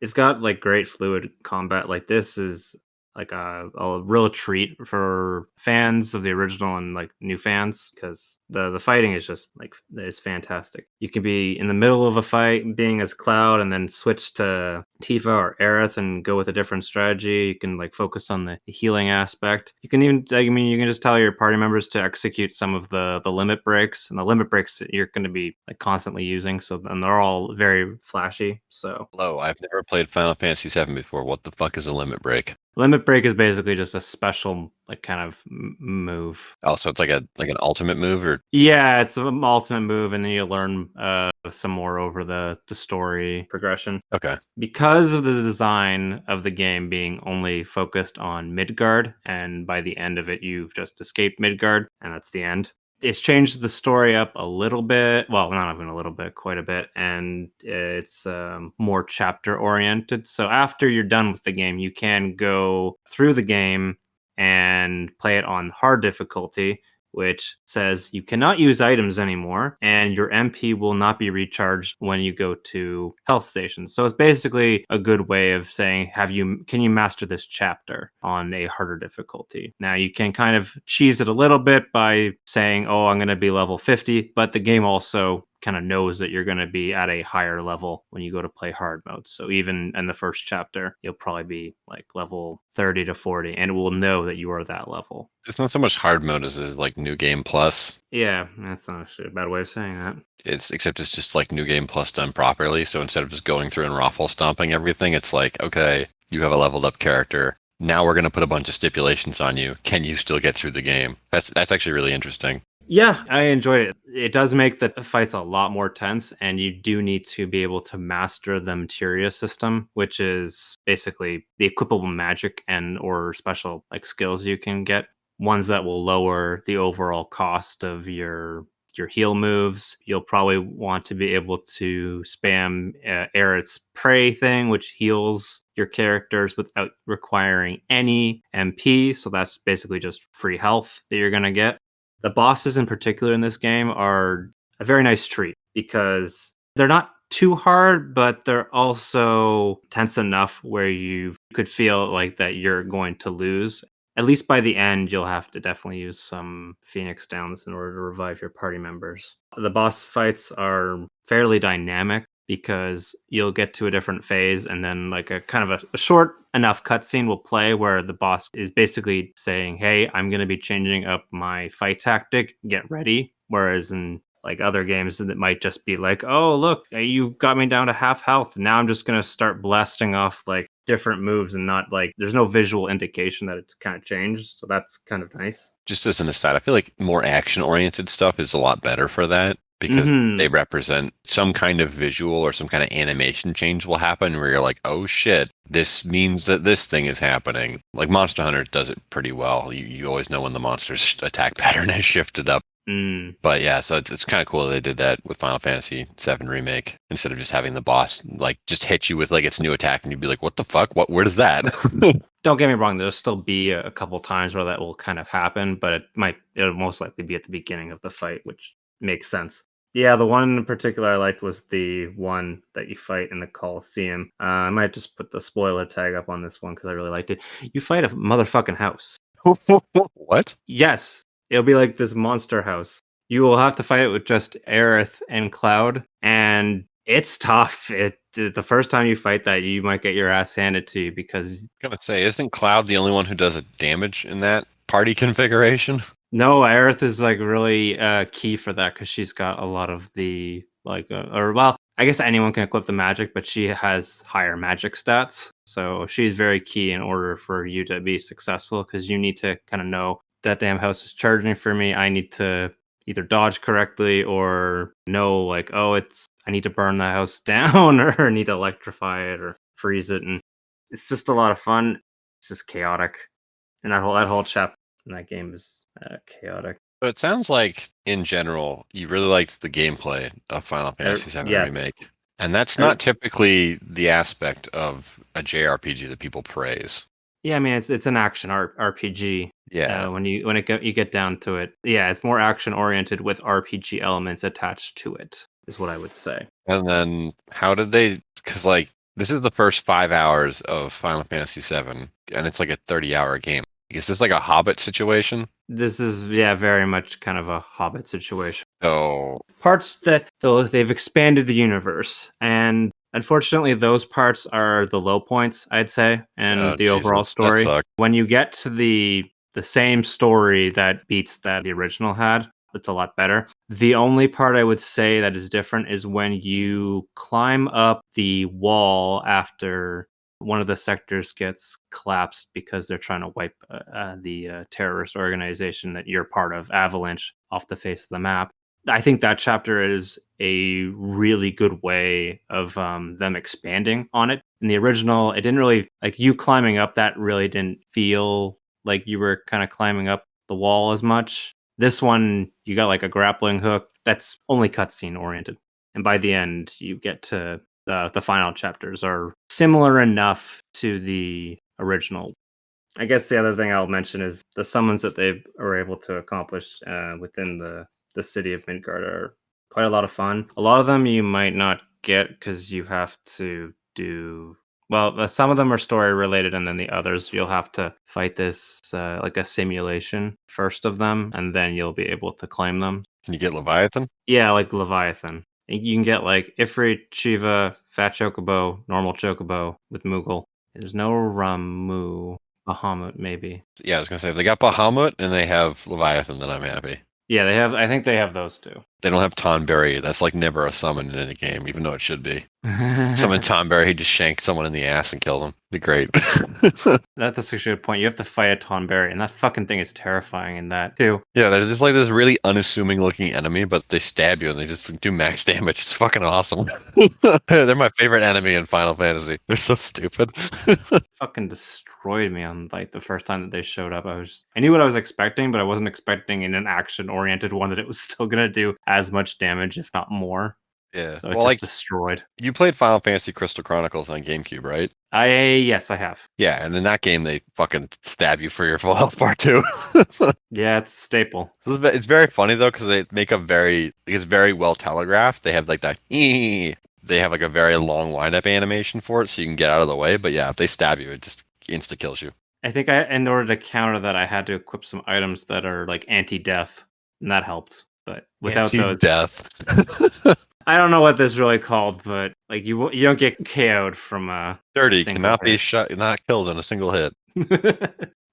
Speaker 1: It's got like great fluid combat. Like this is like a real treat for fans of the original and like new fans because the fighting is just like is fantastic. You can be in the middle of a fight being as Cloud and then switch to Tifa or Aerith and go with a different strategy. You can like focus on the healing aspect. You can even I mean you can just tell your party members to execute some of the limit breaks, and the limit breaks that you're going to be like constantly using. So and they're all very flashy. So
Speaker 2: Hello, I've never played Final Fantasy VII before. What the fuck is a limit break?
Speaker 1: limit break is basically just a special like kind of move.
Speaker 2: Oh, so it's like an ultimate move, or
Speaker 1: Yeah, it's an ultimate move, and then you learn some more over the story progression.
Speaker 2: okay.
Speaker 1: Because of the design of the game being only focused on Midgard, and by the end of it, you've just escaped Midgard, and that's the end. It's changed the story up a little bit. Well, not even a little bit, quite a bit, and it's more chapter oriented. So after you're done with the game, you can go through the game and play it on hard difficulty, which says you cannot use items anymore and your MP will not be recharged when you go to health stations. So it's basically a good way of saying, can you master this chapter on a harder difficulty? Now you can kind of cheese it a little bit by saying, oh, I'm going to be level 50, but the game also kind of knows that you're going to be at a higher level when you go to play hard mode. So even in the first chapter, you'll probably be like level 30 to 40 and it will know that you are that level.
Speaker 2: It's not so much hard mode as is like New Game Plus.
Speaker 1: Yeah, that's not actually a bad way of saying that.
Speaker 2: Except it's just like New Game Plus done properly. So instead of just going through and raffle stomping everything, it's like, okay, you have a leveled up character. Now we're going to put a bunch of stipulations on you. Can you still get through the game? That's actually really interesting.
Speaker 1: Yeah, I enjoyed it. It does make the fights a lot more tense, and you do need to be able to master the materia system, which is basically the equipable magic and or special like skills you can get. Ones that will lower the overall cost of your heal moves. You'll probably want to be able to spam Aerith's Prey thing, which heals your characters without requiring any MP. So that's basically just free health that you're going to get. The bosses in particular in this game are a very nice treat because they're not too hard, but they're also tense enough where you could feel like that you're going to lose. At least by the end, you'll have to definitely use some Phoenix Downs in order to revive your party members. The boss fights are fairly dynamic because you'll get to a different phase and then like a kind of a short enough cutscene will play where the boss is basically saying, hey, I'm going to be changing up my fight tactic, get ready. Whereas in like other games that might just be like, oh, look, you got me down to half health. Now I'm just going to start blasting off like different moves and not like there's no visual indication that it's kind of changed. So that's kind of nice.
Speaker 2: Just as an aside, I feel like more action oriented stuff is a lot better for that because they represent some kind of visual or some kind of animation change will happen where you're like, oh shit, this means that this thing is happening. Like Monster Hunter does it pretty well. You always know when the monster's attack pattern has shifted up. But yeah, so it's kind of cool they did that with Final Fantasy VII Remake instead of just having the boss like just hit you with like its new attack and you'd be like, what the fuck? Where does that?
Speaker 1: Don't get me wrong, there'll still be a couple times where that will kind of happen, but it'll most likely be at the beginning of the fight, which makes sense. Yeah, the one in particular I liked was the one that you fight in the Coliseum. I might just put the spoiler tag up on this one because I really liked it. You fight a motherfucking house.
Speaker 2: What?
Speaker 1: Yes, it'll be like this monster house. You will have to fight it with just Aerith and Cloud, and it's tough. The first time you fight that, you might get your ass handed to you because
Speaker 2: I'm gonna say, isn't Cloud the only one who does damage in that party configuration?
Speaker 1: no, Aerith is like really key for that because she's got a lot of the or well, I guess anyone can equip the magic, but she has higher magic stats, so she's very key in order for you to be successful because you need to kind of know that damn house is charging for me. I need to either dodge correctly or know like, oh, I need to burn the house down or I need to electrify it or freeze it, and it's just a lot of fun. It's just chaotic, and that whole chapter in that game is chaotic.
Speaker 2: So it sounds like, in general, you really liked the gameplay of Final Fantasy VII
Speaker 1: Yes.
Speaker 2: Remake. And that's not typically the aspect of a JRPG that people praise.
Speaker 1: Yeah, I mean it's an action RPG.
Speaker 2: Yeah.
Speaker 1: You get down to it, yeah, it's more action oriented with RPG elements attached to it, is what I would say.
Speaker 2: And then how did they, because like, this is the first 5 hours of Final Fantasy VII, and it's like a 30-hour game. Is this like a Hobbit situation?
Speaker 1: This is very much kind of a Hobbit situation.
Speaker 2: So
Speaker 1: Parts that though they've expanded the universe, and unfortunately those parts are the low points, I'd say, and the overall
Speaker 2: Jesus, that
Speaker 1: story.
Speaker 2: sucked.
Speaker 1: When you get to the same story that beats that the original had, it's a lot better. The only part I would say that is different is when you climb up the wall after one of the sectors gets collapsed because they're trying to wipe the terrorist organization that you're part of, Avalanche, off the face of the map. I think that chapter is a really good way of them expanding on it. In the original, it didn't really like you climbing up that really didn't feel like you were kind of climbing up the wall as much. This one, you got like a grappling hook that's only cutscene oriented. And by the end, you get to the final chapters are similar enough to the original. I guess the other thing I'll mention is the summons that they are able to accomplish within the city of Midgard are quite a lot of fun. A lot of them you might not get because you have to do well. Some of them are story related, and then the others you'll have to fight this like a simulation first of them, and then you'll be able to claim them.
Speaker 2: Can you get Leviathan?
Speaker 1: Yeah, like Leviathan. You can get like Ifrit, Shiva, Fat Chocobo, Normal Chocobo with Moogle. There's no Ramu. Bahamut, maybe.
Speaker 2: Yeah, I was gonna say, if they got Bahamut and they have Leviathan, then I'm happy.
Speaker 1: Yeah, they have. I think they have those two.
Speaker 2: They don't have Tonberry. That's like never a summon in any game, even though it should be. Summon Tonberry, he just shanked someone in the ass and killed him. Be great.
Speaker 1: That's a good point. You have to fight a Tonberry, and that fucking thing is terrifying in that too.
Speaker 2: Yeah, they're just like this really unassuming looking enemy, but they stab you and they just do max damage. It's fucking awesome. They're my favorite enemy in Final Fantasy. They're so stupid.
Speaker 1: Fucking destroyed me on like the first time that they showed up. I knew what I was expecting, but I wasn't expecting in an action oriented one that it was still gonna do as much damage, if not more.
Speaker 2: Yeah.
Speaker 1: So it just destroyed.
Speaker 2: You played Final Fantasy Crystal Chronicles on GameCube, right?
Speaker 1: Yes, I have.
Speaker 2: Yeah, and in that game they fucking stab you for your full health bar too.
Speaker 1: Yeah, it's a staple.
Speaker 2: It's very funny though because they make it's very well telegraphed. They have like that. They have like a very long windup animation for it, so you can get out of the way. But yeah, if they stab you, it just insta kills you.
Speaker 1: I think in order to counter that, I had to equip some items that are like anti-death, and that helped. But without those,
Speaker 2: death.
Speaker 1: I don't know what this is really called, but like you don't get KO'd from
Speaker 2: Dirty
Speaker 1: single
Speaker 2: cannot be
Speaker 1: hit.
Speaker 2: shot, not killed in a single hit.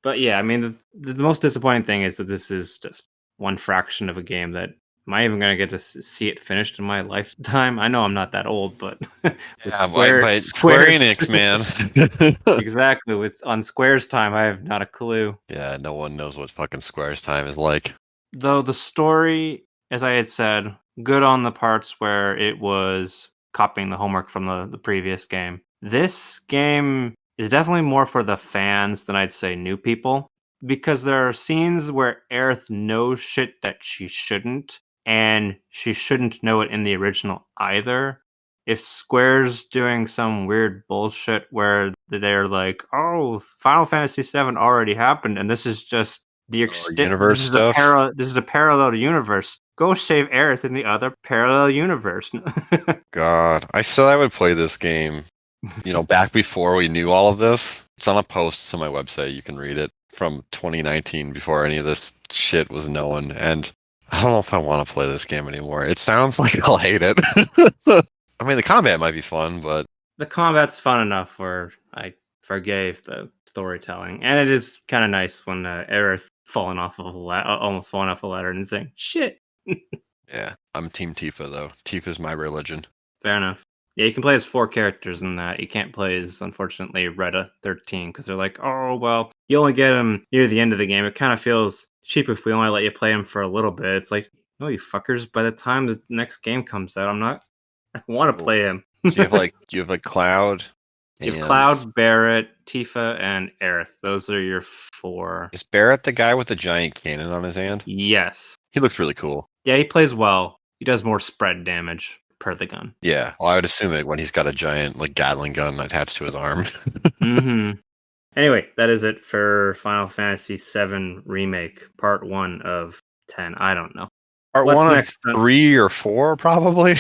Speaker 1: But yeah, I mean, the most disappointing thing is that this is just one fraction of a game that am I even going to get to see it finished in my lifetime? I know I'm not that old, but with
Speaker 2: Square Enix, man.
Speaker 1: Exactly. On Square's time, I have not a clue.
Speaker 2: Yeah, no one knows what fucking Square's time is like.
Speaker 1: Though the story, as I had said, good on the parts where it was copying the homework from the previous game. This game is definitely more for the fans than I'd say new people, because there are scenes where Aerith knows shit that she shouldn't, and she shouldn't know it in the original either. If Square's doing some weird bullshit where they're like, "Oh, Final Fantasy VII already happened, and this is just the
Speaker 2: universe stuff.
Speaker 1: This is a parallel universe. Go save Aerith in the other parallel universe."
Speaker 2: God, I said I would play this game, back before we knew all of this. It's on a post on my website. You can read it. from 2019 before any of this shit was known, and I don't know if I want to play this game anymore. It sounds like I'll hate it. I mean, the combat might be fun, but
Speaker 1: The combat's fun enough where I forgave the storytelling, and it is kind of nice when Aerith almost falling off a ladder and saying "shit."
Speaker 2: yeah, I'm Team Tifa though. Tifa's my religion.
Speaker 1: Fair enough. Yeah, you can play as 4 characters in that. You can't play as, unfortunately, Retta 13 because they're like, oh, well, you only get them near the end of the game. It kind of feels cheap if we only let you play them for a little bit. It's like, no, you fuckers, by the time the next game comes out, I want to play him.
Speaker 2: So you have like Cloud.
Speaker 1: You have
Speaker 2: And
Speaker 1: Cloud, Barrett, Tifa, and Aerith. Those are your 4.
Speaker 2: is Barrett the guy with the giant cannon on his hand?
Speaker 1: Yes.
Speaker 2: He looks really cool.
Speaker 1: Yeah, he plays well. He does more spread damage per the gun.
Speaker 2: Yeah, well, I would assume it when he's got a giant like Gatling gun attached to his arm.
Speaker 1: Mm-hmm. Anyway, that is it for Final Fantasy VII Remake, Part 1 of 10. I don't know.
Speaker 2: Part
Speaker 1: What's
Speaker 2: 1
Speaker 1: next?
Speaker 2: of 3 or 4, probably.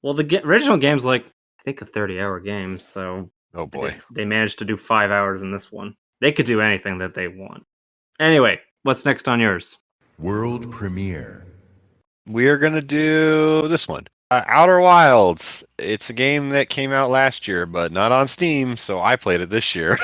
Speaker 1: Well, the original game's like, I think a 30-hour game, so
Speaker 2: Oh boy.
Speaker 1: they managed to do 5 hours in this one. They could do anything that they want. Anyway, what's next on yours?
Speaker 3: World premiere.
Speaker 2: We are gonna do this one. Outer Wilds. It's a game that came out last year, but not on Steam, so I played it this year.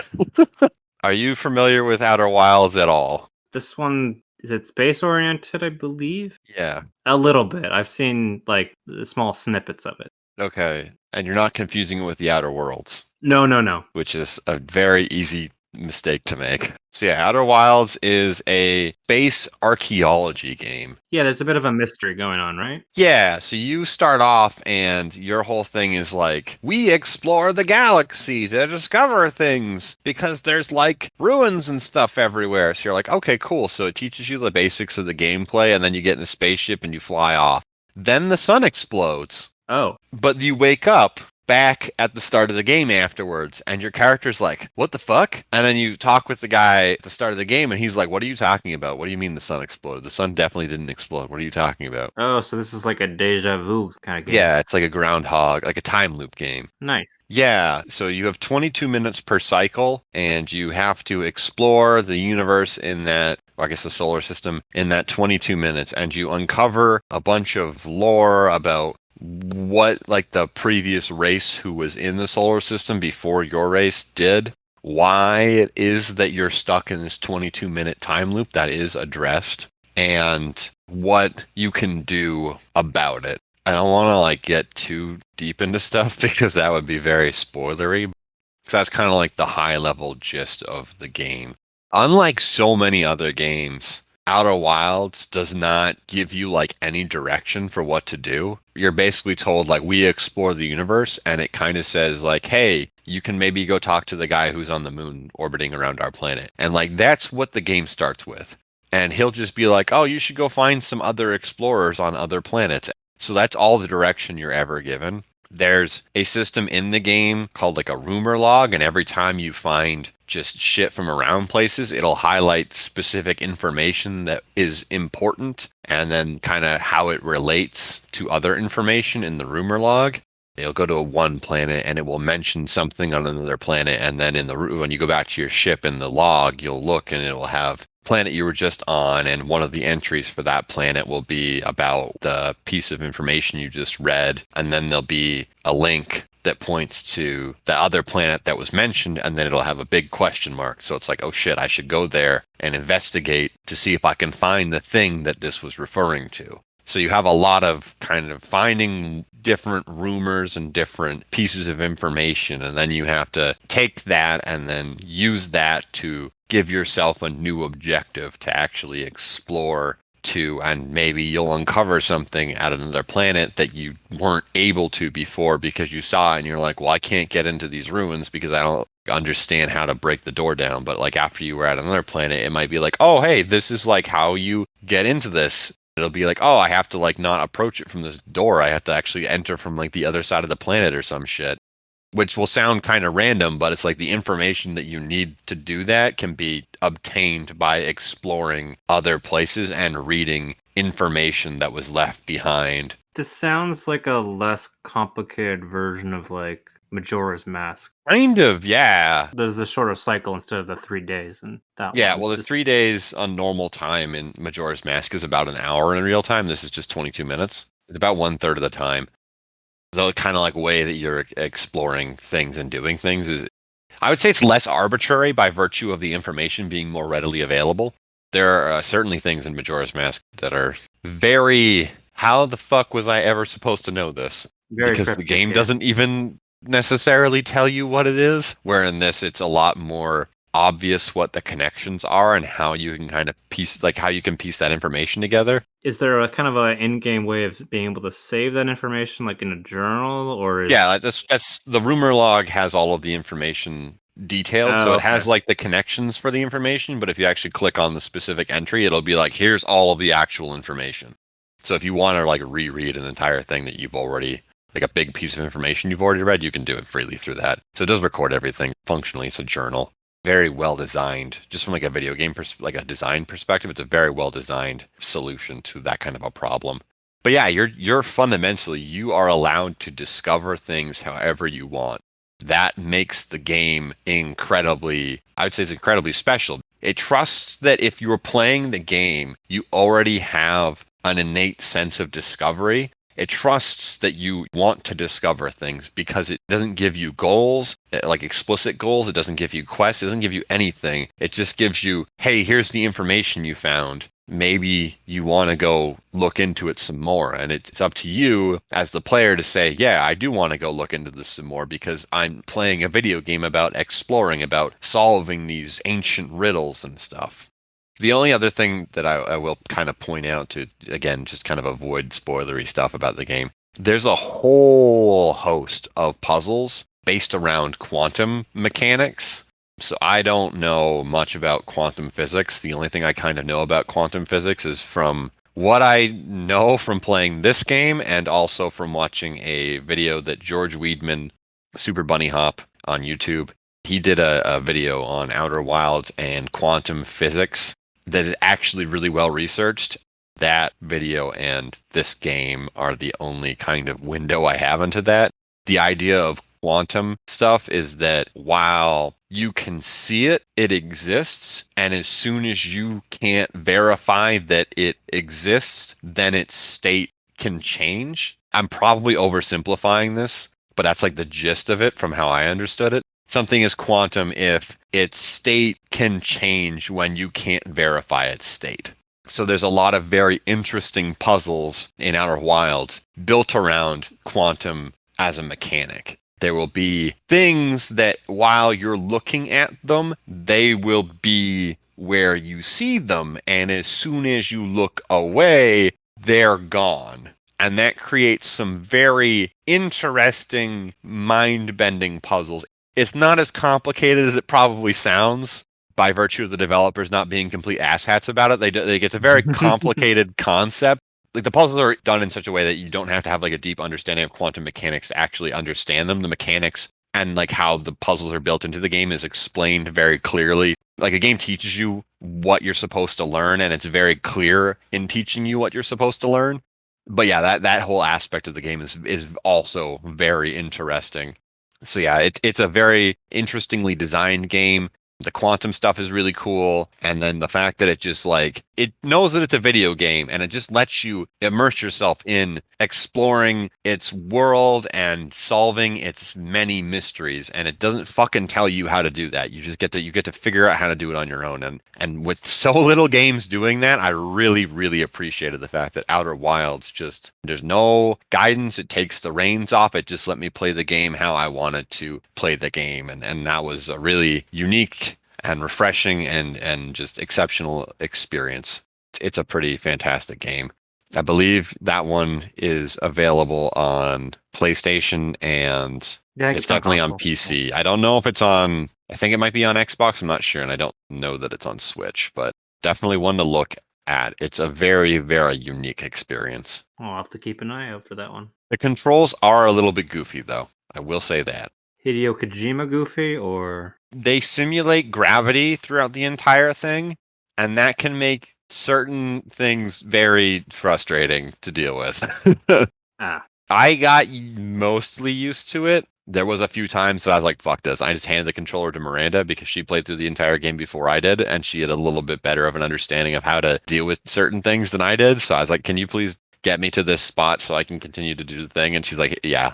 Speaker 2: Are you familiar with Outer Wilds at all?
Speaker 1: This one, is it space-oriented, I believe?
Speaker 2: Yeah.
Speaker 1: A little bit. I've seen, like, small snippets of it.
Speaker 2: Okay. And you're not confusing it with the Outer Worlds,
Speaker 1: No.
Speaker 2: which is a very easy mistake to make. So yeah, Outer Wilds is a space archaeology game.
Speaker 1: Yeah, there's a bit of a mystery going on, right?
Speaker 2: Yeah, so you start off and your whole thing is like, we explore the galaxy to discover things because there's like ruins and stuff everywhere. So you're like, okay, cool. So it teaches you the basics of the gameplay and then you get in a spaceship and you fly off. Then the sun explodes,
Speaker 1: Oh.
Speaker 2: but you wake up back at the start of the game afterwards and your character's like, what the fuck? And then you talk with the guy at the start of the game and he's like, what are you talking about? What do you mean the sun exploded? The sun definitely didn't explode. What are you talking about?
Speaker 1: Oh, so this is like a deja vu kind of game.
Speaker 2: Yeah, it's like a groundhog, like a time loop game.
Speaker 1: Nice.
Speaker 2: Yeah, so you have 22 minutes per cycle and you have to explore the universe in that, or I guess the solar system in that 22 minutes, and you uncover a bunch of lore about what like the previous race who was in the solar system before your race did, why it is that you're stuck in this 22-minute time loop that is addressed, and what you can do about it. I don't want to like get too deep into stuff because that would be very spoilery. So that's kind of like the high level gist of the game. Unlike so many other games, Outer Wilds does not give you like any direction for what to do. You're basically told like, we explore the universe, and it kind of says like, hey, you can maybe go talk to the guy who's on the moon orbiting around our planet. And like, that's what the game starts with. And he'll just be like, oh, you should go find some other explorers on other planets. So that's all the direction you're ever given. There's a system in the game called like a rumor log, and every time you find just shit from around places, it'll highlight specific information that is important and then kind of how it relates to other information in the rumor log. It'll go to one planet and it will mention something on another planet, and then when you go back to your ship in the log, you'll look and it will have planet you were just on, and one of the entries for that planet will be about the piece of information you just read, and then there'll be a link that points to the other planet that was mentioned, and then it'll have a big question mark. So it's like, oh shit, I should go there and investigate to see if I can find the thing that this was referring to. So you have a lot of kind of finding different rumors and different pieces of information, and then you have to take that and then use that to give yourself a new objective to actually explore to, and maybe you'll uncover something at another planet that you weren't able to before because you saw it and you're like, well, I can't get into these ruins because I don't understand how to break the door down. But like after you were at another planet, it might be like, oh, hey, this is like how you get into this. It'll be like, oh, I have to like not approach it from this door. I have to actually enter from like the other side of the planet or some shit. Which will sound kind of random, but it's like the information that you need to do that can be obtained by exploring other places and reading information that was left behind.
Speaker 1: This sounds like a less complicated version of like Majora's Mask.
Speaker 2: Kind of, yeah.
Speaker 1: There's a shorter cycle instead of the 3 days, and that
Speaker 2: Yeah,
Speaker 1: one.
Speaker 2: well, the 3 days on normal time in Majora's Mask is about an hour in real time. This is just 22 minutes. It's about 1/3 of the time. The kind of like way that you're exploring things and doing things is, I would say it's less arbitrary by virtue of the information being more readily available. There are certainly things in Majora's Mask that are very, how the fuck was I ever supposed to know this?
Speaker 1: Very
Speaker 2: Because the
Speaker 1: cryptic,
Speaker 2: game
Speaker 1: yeah.
Speaker 2: doesn't even necessarily tell you what it is. Where in this, it's a lot more obvious what the connections are and how you can kind of piece, like how you can piece that information together.
Speaker 1: Is there a kind of a in-game way of being able to save that information, like in a journal, or is...
Speaker 2: Yeah, that's the rumor log has all of the information detailed, so
Speaker 1: Oh,
Speaker 2: it has
Speaker 1: okay.
Speaker 2: like the connections for the information, but if you actually click on the specific entry, it'll be like, here's all of the actual information. So if you want to like reread an entire thing that you've already, like a big piece of information you've already read, you can do it freely through that. So it does record everything functionally. It's a journal. Very well designed, just from like a video game like a design perspective. It's a very well designed solution to that kind of a problem. But yeah, you're fundamentally, you are allowed to discover things however you want. That makes the game incredibly, I would say it's incredibly special. It trusts that if you're playing the game, you already have an innate sense of discovery. It trusts that you want to discover things because it doesn't give you goals, like explicit goals. It doesn't give you quests. It doesn't give you anything. It just gives you, hey, here's the information you found. Maybe you want to go look into it some more. And it's up to you as the player to say, yeah, I do want to go look into this some more because I'm playing a video game about exploring, about solving these ancient riddles and stuff. The only other thing that I will kind of point out to, again, just kind of avoid spoilery stuff about the game, there's a whole host of puzzles based around quantum mechanics. So I don't know much about quantum physics. The only thing I kind of know about quantum physics is from what I know from playing this game and also from watching a video that George Weidman, Super Bunny Hop on YouTube, he did a video on Outer Wilds and quantum physics that is actually really well researched. That video and this game are the only kind of window I have into that. The idea of quantum stuff is that while you can see it, it exists. And as soon as you can't verify that it exists, then its state can change. I'm probably oversimplifying this, but that's like the gist of it from how I understood it. Something is quantum if its state can change when you can't verify its state. So there's a lot of very interesting puzzles in Outer Wilds built around quantum as a mechanic. There will be things that while you're looking at them, they will be where you see them. And as soon as you look away, they're gone. And that creates some very interesting, mind-bending puzzles. It's not as complicated as it probably sounds by virtue of the developers not being complete asshats about it. They get a very complicated concept. Like the puzzles are done in such a way that you don't have to have like a deep understanding of quantum mechanics to actually understand them. The mechanics and like how the puzzles are built into the game is explained very clearly. Like a game teaches you what you're supposed to learn, and it's very clear in teaching you what you're supposed to learn. But yeah, that whole aspect of the game is also very interesting. So yeah, it's a very interestingly designed game. The quantum stuff is really cool. And then the fact that it just like, it knows that it's a video game and it just lets you immerse yourself in exploring its world and solving its many mysteries. And it doesn't fucking tell you how to do that. You just get to figure out how to do it on your own. And with so little games doing that, I really, really appreciated the fact that Outer Wilds just, there's no guidance. It takes the reins off. It just let me play the game how I wanted to play the game. And that was a really unique and refreshing and just exceptional experience. It's a pretty fantastic game. I believe that one is available on PlayStation and
Speaker 1: Yeah,
Speaker 2: it's definitely on PC. I don't know if it's on, I think it might be on Xbox. I'm not sure. And I don't know that it's on Switch, but definitely one to look at. It's a very, very unique experience.
Speaker 1: I'll have to keep an eye out for that one.
Speaker 2: The controls are a little bit goofy though. I will say that.
Speaker 1: Hideo Kojima goofy, or
Speaker 2: they simulate gravity throughout the entire thing, and that can make certain things very frustrating to deal with.
Speaker 1: ah,
Speaker 2: I got mostly used to it. There was a few times that I was like, fuck this. I just handed the controller to Miranda because she played through the entire game before I did, and she had a little bit better of an understanding of how to deal with certain things than I did. So I was like, can you please get me to this spot so I can continue to do the thing? And she's like, yeah.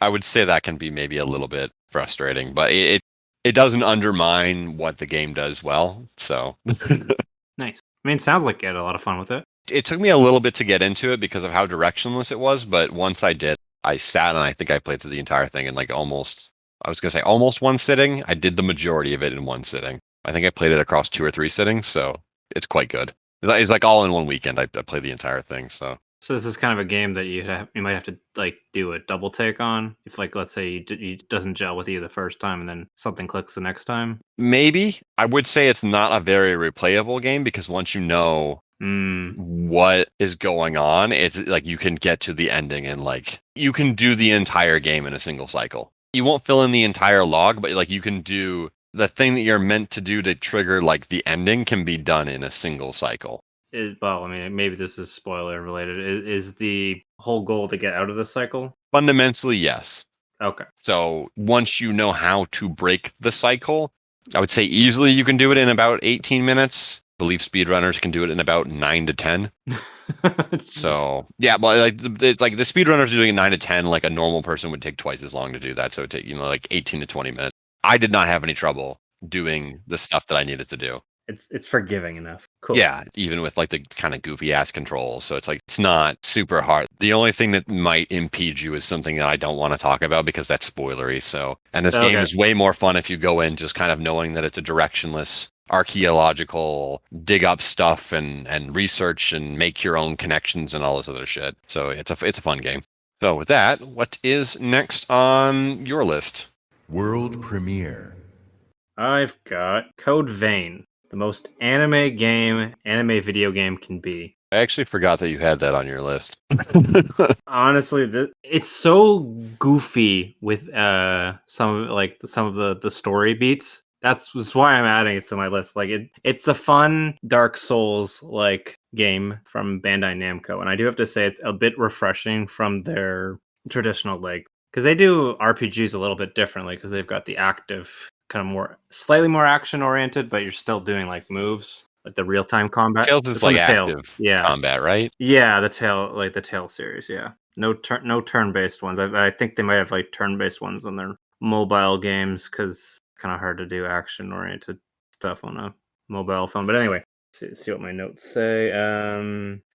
Speaker 2: I would say that can be maybe a little bit frustrating, but it doesn't undermine what the game does well. So
Speaker 1: Nice. I mean, it sounds like you had a lot of fun with it.
Speaker 2: it took me a little bit to get into it because of how directionless it was, but once I did, I sat and I think I played through the entire thing in like almost one sitting. I did the majority of it in one sitting. I think I played it across 2 or 3 sittings, so it's quite good. It's like all in one weekend. I played the entire thing, so.
Speaker 1: So this is kind of a game that you might have to like do a double take on if, like, let's say you doesn't gel with you the first time and then something clicks the next time.
Speaker 2: Maybe. I would say it's not a very replayable game because once you know what is going on, it's like you can get to the ending and like you can do the entire game in a single cycle. You won't fill in the entire log, but like you can do the thing that you're meant to do to trigger like the ending can be done in a single cycle.
Speaker 1: Well, I mean, maybe this is spoiler related. Is the whole goal to get out of the cycle?
Speaker 2: Fundamentally, yes.
Speaker 1: Okay.
Speaker 2: So once you know how to break the cycle, I would say easily you can do it in about 18 minutes. I believe speedrunners can do it in about 9 to 10. So yeah, but like it's like the speedrunners are doing it 9 to 10. Like a normal person would take twice as long to do that. So it take like 18 to 20 minutes. I did not have any trouble doing the stuff that I needed to do.
Speaker 1: It's forgiving enough. Cool.
Speaker 2: Yeah, even with like the kind of goofy ass controls. So it's like it's not super hard. The only thing that might impede you is something that I don't want to talk about because that's spoilery. So, and this game is way more fun if you go in just kind of knowing that it's a directionless archaeological dig up stuff and research and make your own connections and all this other shit. So it's a fun game. So with that, what is next on your list?
Speaker 3: World premiere.
Speaker 1: I've got Code Vein. The most anime video game can be.
Speaker 2: I actually forgot that you had that on your list.
Speaker 1: Honestly, it's so goofy with some of the story beats. That's why I'm adding it to my list. Like it's a fun Dark Souls like game from Bandai Namco, and I do have to say it's a bit refreshing from their traditional because they do RPGs a little bit differently because they've got the active kind of slightly more action oriented, but you're still doing like moves, like the real time combat.
Speaker 2: Tales is like active combat, right?
Speaker 1: Yeah, the Tale series. Yeah, no turn based ones. I think they might have like turn based ones on their mobile games because it's kind of hard to do action oriented stuff on a mobile phone. But anyway, see what my notes say.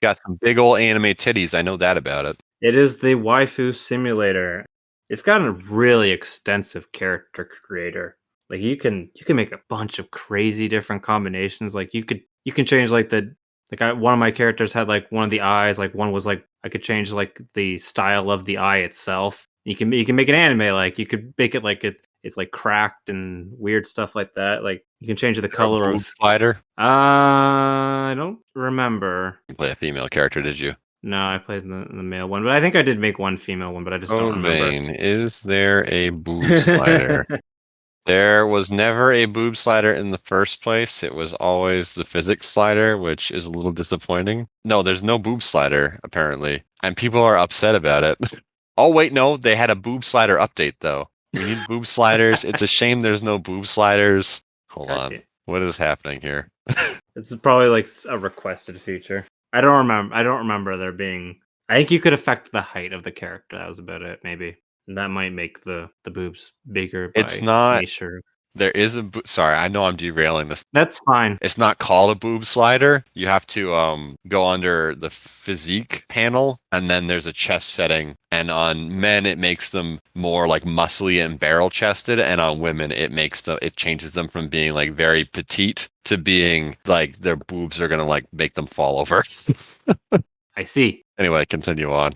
Speaker 2: Got some big old anime titties. I know that about it.
Speaker 1: It is the waifu simulator. It's got a really extensive character creator. Like you can make a bunch of crazy different combinations. Like you can change like one of my characters had like one of the eyes, like one was like I could change like the style of the eye itself. You can make an anime, like you could make it like it's like cracked and weird stuff like that. Like you can change the color of
Speaker 2: slider.
Speaker 1: I don't remember.
Speaker 2: You play a female character, did you?
Speaker 1: No, I played the male one, but I think I did make one female one, but I just don't remember.
Speaker 2: Is there a boob slider? There was never a boob slider in the first place. It was always the physics slider, which is a little disappointing. No, there's no boob slider, apparently. And people are upset about it. Oh, wait, no. They had a boob slider update, though. We need boob sliders. It's a shame there's no boob sliders. Hold on. What is happening here?
Speaker 1: It's probably like a requested feature. I don't remember there being... I think you could affect the height of the character. That was about it, maybe. That might make the boobs bigger.
Speaker 2: It's not.
Speaker 1: Nature.
Speaker 2: There is a. Sorry, I know I'm derailing this.
Speaker 1: That's fine.
Speaker 2: It's not called a boob slider. You have to go under the physique panel, and then there's a chest setting. And on men, it makes them more like muscly and barrel chested, and on women, it changes them from being like very petite to being like their boobs are gonna like make them fall over.
Speaker 1: I see.
Speaker 2: Anyway, continue on.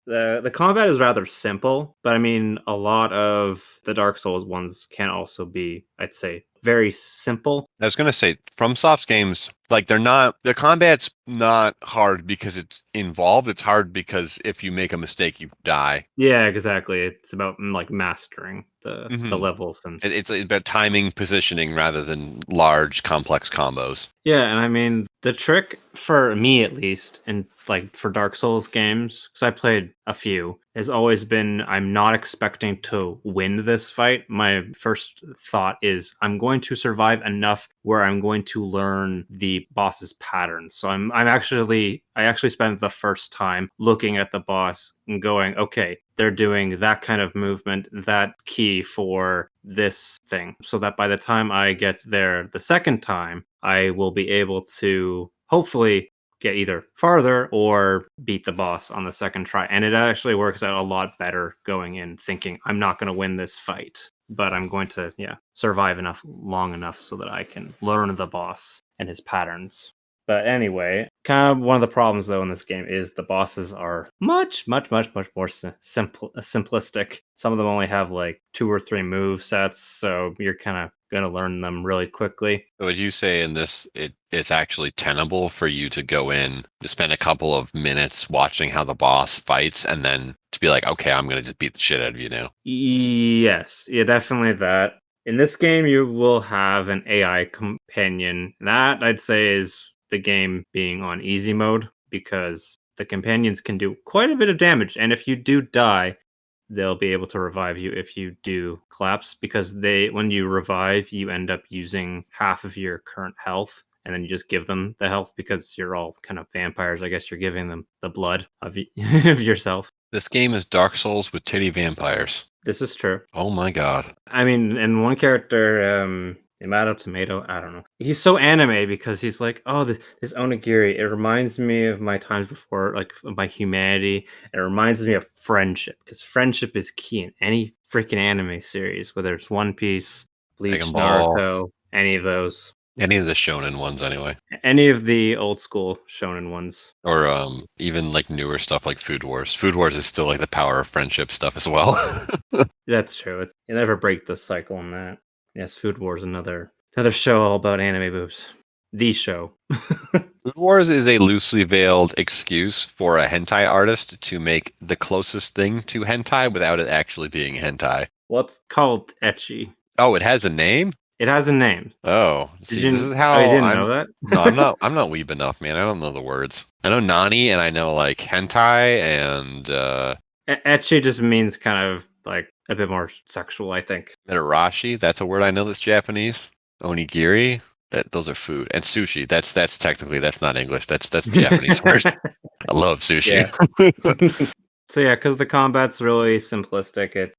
Speaker 1: The combat is rather simple, but I mean, a lot of the Dark Souls ones can also be, I'd say, very simple.
Speaker 2: I was going to say, FromSoft's games, like the combat's not hard because it's involved. It's hard because if you make a mistake, you die.
Speaker 1: Yeah, exactly. It's about like mastering the levels.
Speaker 2: It's about timing, positioning rather than large, complex combos.
Speaker 1: Yeah, and I mean, The trick for me, at least, and like for Dark Souls games, because I played a few, has always been I'm not expecting to win this fight. My first thought is I'm going to survive enough where I'm going to learn the boss's patterns. So I actually spent the first time looking at the boss and going, okay, they're doing that kind of movement, that key for this thing, so that by the time I get there the second time, I will be able to hopefully get either farther or beat the boss on the second try. And it actually works out a lot better going in thinking I'm not going to win this fight, but I'm going to, survive long enough so that I can learn the boss and his patterns. But anyway, kind of one of the problems though in this game is the bosses are much, much, much, much more simplistic. Some of them only have like 2 or 3 move sets, so you're kind of going to learn them really quickly.
Speaker 2: So would you say in this, it's actually tenable for you to go in, to spend a couple of minutes watching how the boss fights, and then to be like, okay, I'm gonna just beat the shit out of you now?
Speaker 1: Yes, yeah, definitely that. In this game, you will have an AI companion. That I'd say is the game being on easy mode because the companions can do quite a bit of damage. And if you do die, they'll be able to revive you if you do collapse because when you revive, you end up using half of your current health. And then you just give them the health because you're all kind of vampires. I guess you're giving them the blood of, of yourself.
Speaker 2: This game is Dark Souls with titty vampires.
Speaker 1: This is true.
Speaker 2: Oh my god.
Speaker 1: I mean, and one character, Yamato Tomato, I don't know. He's so anime because he's like, oh, this onigiri. It reminds me of my times before, like of my humanity. It reminds me of friendship because friendship is key in any freaking anime series, whether it's One Piece, Bleach,
Speaker 2: Dragon Ball.
Speaker 1: Naruto, any of those.
Speaker 2: Any of the shonen ones anyway.
Speaker 1: Any of the old school shonen ones.
Speaker 2: Or even like newer stuff like Food Wars. Food Wars is still like the power of friendship stuff as well.
Speaker 1: That's true. You never break the cycle on that. Yes, Food Wars, another show all about anime boobs. The show.
Speaker 2: Food Wars is a loosely veiled excuse for a hentai artist to make the closest thing to hentai without it actually being hentai.
Speaker 1: Well, it's called ecchi.
Speaker 2: Oh, it has a name?
Speaker 1: It has a name.
Speaker 2: Oh, see, this is how
Speaker 1: you didn't know that?
Speaker 2: No, I'm not weeb enough, man. I don't know the words. I know nani and I know like hentai and
Speaker 1: Ecchi just means kind of like a bit more sexual, I think.
Speaker 2: Mitarashi, that's a word I know that's Japanese. Onigiri, those are food. And sushi, that's technically that's not English. That's a Japanese word. I love sushi.
Speaker 1: Yeah. So yeah, because the combat's really simplistic.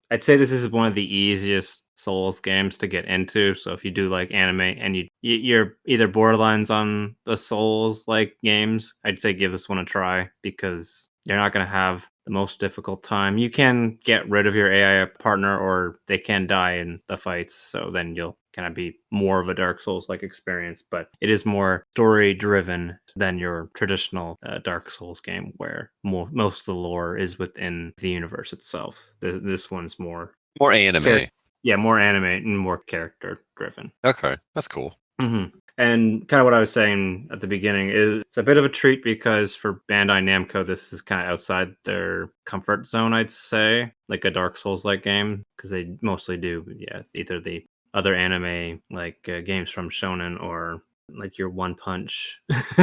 Speaker 1: I'd say this is one of the easiest Souls games to get into. So if you do like anime and you're either borderlines on the Souls like games, I'd say give this one a try because you're not going to have the most difficult time. You can get rid of your AI partner or they can die in the fights. So then you'll kind of be more of a Dark Souls like experience, but it is more story driven than your traditional Dark Souls game where most of the lore is within the universe itself. This one's more
Speaker 2: anime.
Speaker 1: more anime and more character driven.
Speaker 2: Okay, that's cool.
Speaker 1: Mm-hmm. And kind of what I was saying at the beginning is it's a bit of a treat because for Bandai Namco, this is kind of outside their comfort zone, I'd say, like a Dark Souls-like game, because they mostly do, either the other anime like games from Shonen or like your One Punch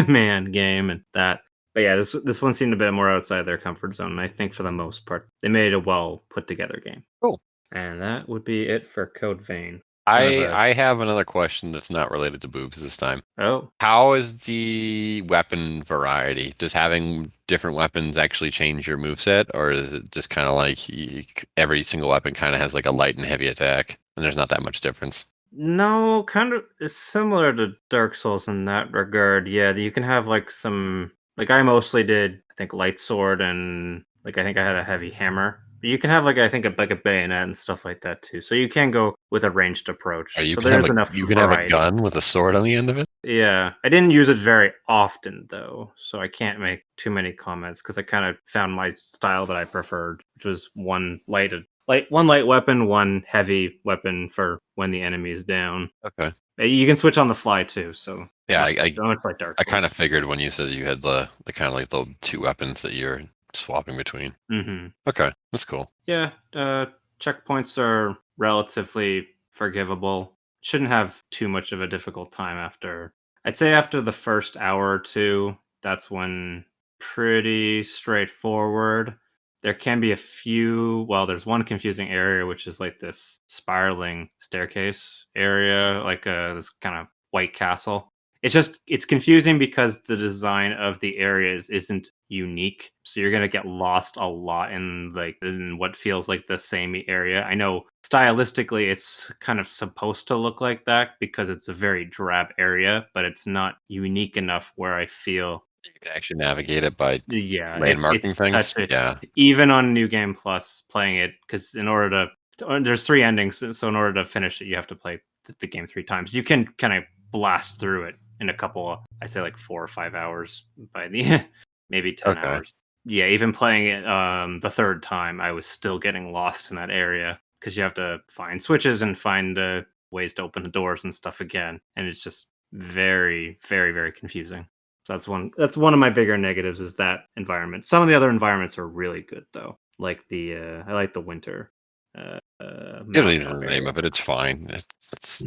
Speaker 1: Man game and that. But yeah, this one seemed a bit more outside their comfort zone, and I think for the most part, they made a well put together game.
Speaker 2: Cool.
Speaker 1: And that would be it for Code Vein.
Speaker 2: I have another question that's not related to boobs this time.
Speaker 1: Oh.
Speaker 2: How is the weapon variety? Does having different weapons actually change your moveset, or is it just kind of like every single weapon kind of has like a light and heavy attack, and there's not that much difference?
Speaker 1: No, kind of it's similar to Dark Souls in that regard. Yeah, you can have like some like I mostly did I think light sword and like I think I had a heavy hammer. But you can have like I think a bayonet and stuff like that too. So you can go with a ranged approach.
Speaker 2: You
Speaker 1: so
Speaker 2: can
Speaker 1: there's enough
Speaker 2: you can have a
Speaker 1: variety.
Speaker 2: gun with a sword on the end of it?
Speaker 1: Yeah, I didn't use it very often though, so I can't make too many comments because I kind of found my style that I preferred, which was one light weapon, one heavy weapon for when the enemy is down.
Speaker 2: Okay.
Speaker 1: You can switch on the fly too, so
Speaker 2: Yeah,
Speaker 1: don't like Dark Souls.
Speaker 2: I kind of figured when you said you had the kind of like the 2 weapons that you're swapping between.
Speaker 1: Mm-hmm.
Speaker 2: Okay, that's cool.
Speaker 1: Yeah, checkpoints are relatively forgivable. Shouldn't have too much of a difficult time after I'd say after the first hour or two, that's when pretty straightforward. There can be a few. Well, there's one confusing area, which is like this spiraling staircase area, like this kind of White Castle. It's confusing because the design of the areas isn't unique, so you're gonna get lost a lot in what feels like the samey area. I know stylistically it's kind of supposed to look like that because it's a very drab area, but it's not unique enough where I feel
Speaker 2: You can actually navigate it by
Speaker 1: yeah,
Speaker 2: landmarking
Speaker 1: it's
Speaker 2: things.
Speaker 1: touch it
Speaker 2: Yeah.
Speaker 1: even on New Game Plus playing it because in order there's 3 endings, so in order to finish it, you have to play the game 3 times. You can kind of blast through it in a couple, I say like 4 or 5 hours by the maybe 10
Speaker 2: Okay.
Speaker 1: hours. Yeah, even playing it the 3rd time, I was still getting lost in that area because you have to find switches and find ways to open the doors and stuff again, and it's just very, very, very confusing. So that's one of my bigger negatives is that environment. Some of the other environments are really good though. Like I like the winter
Speaker 2: You don't need
Speaker 1: mountaintop
Speaker 2: the name
Speaker 1: area.
Speaker 2: of it. It's fine. It's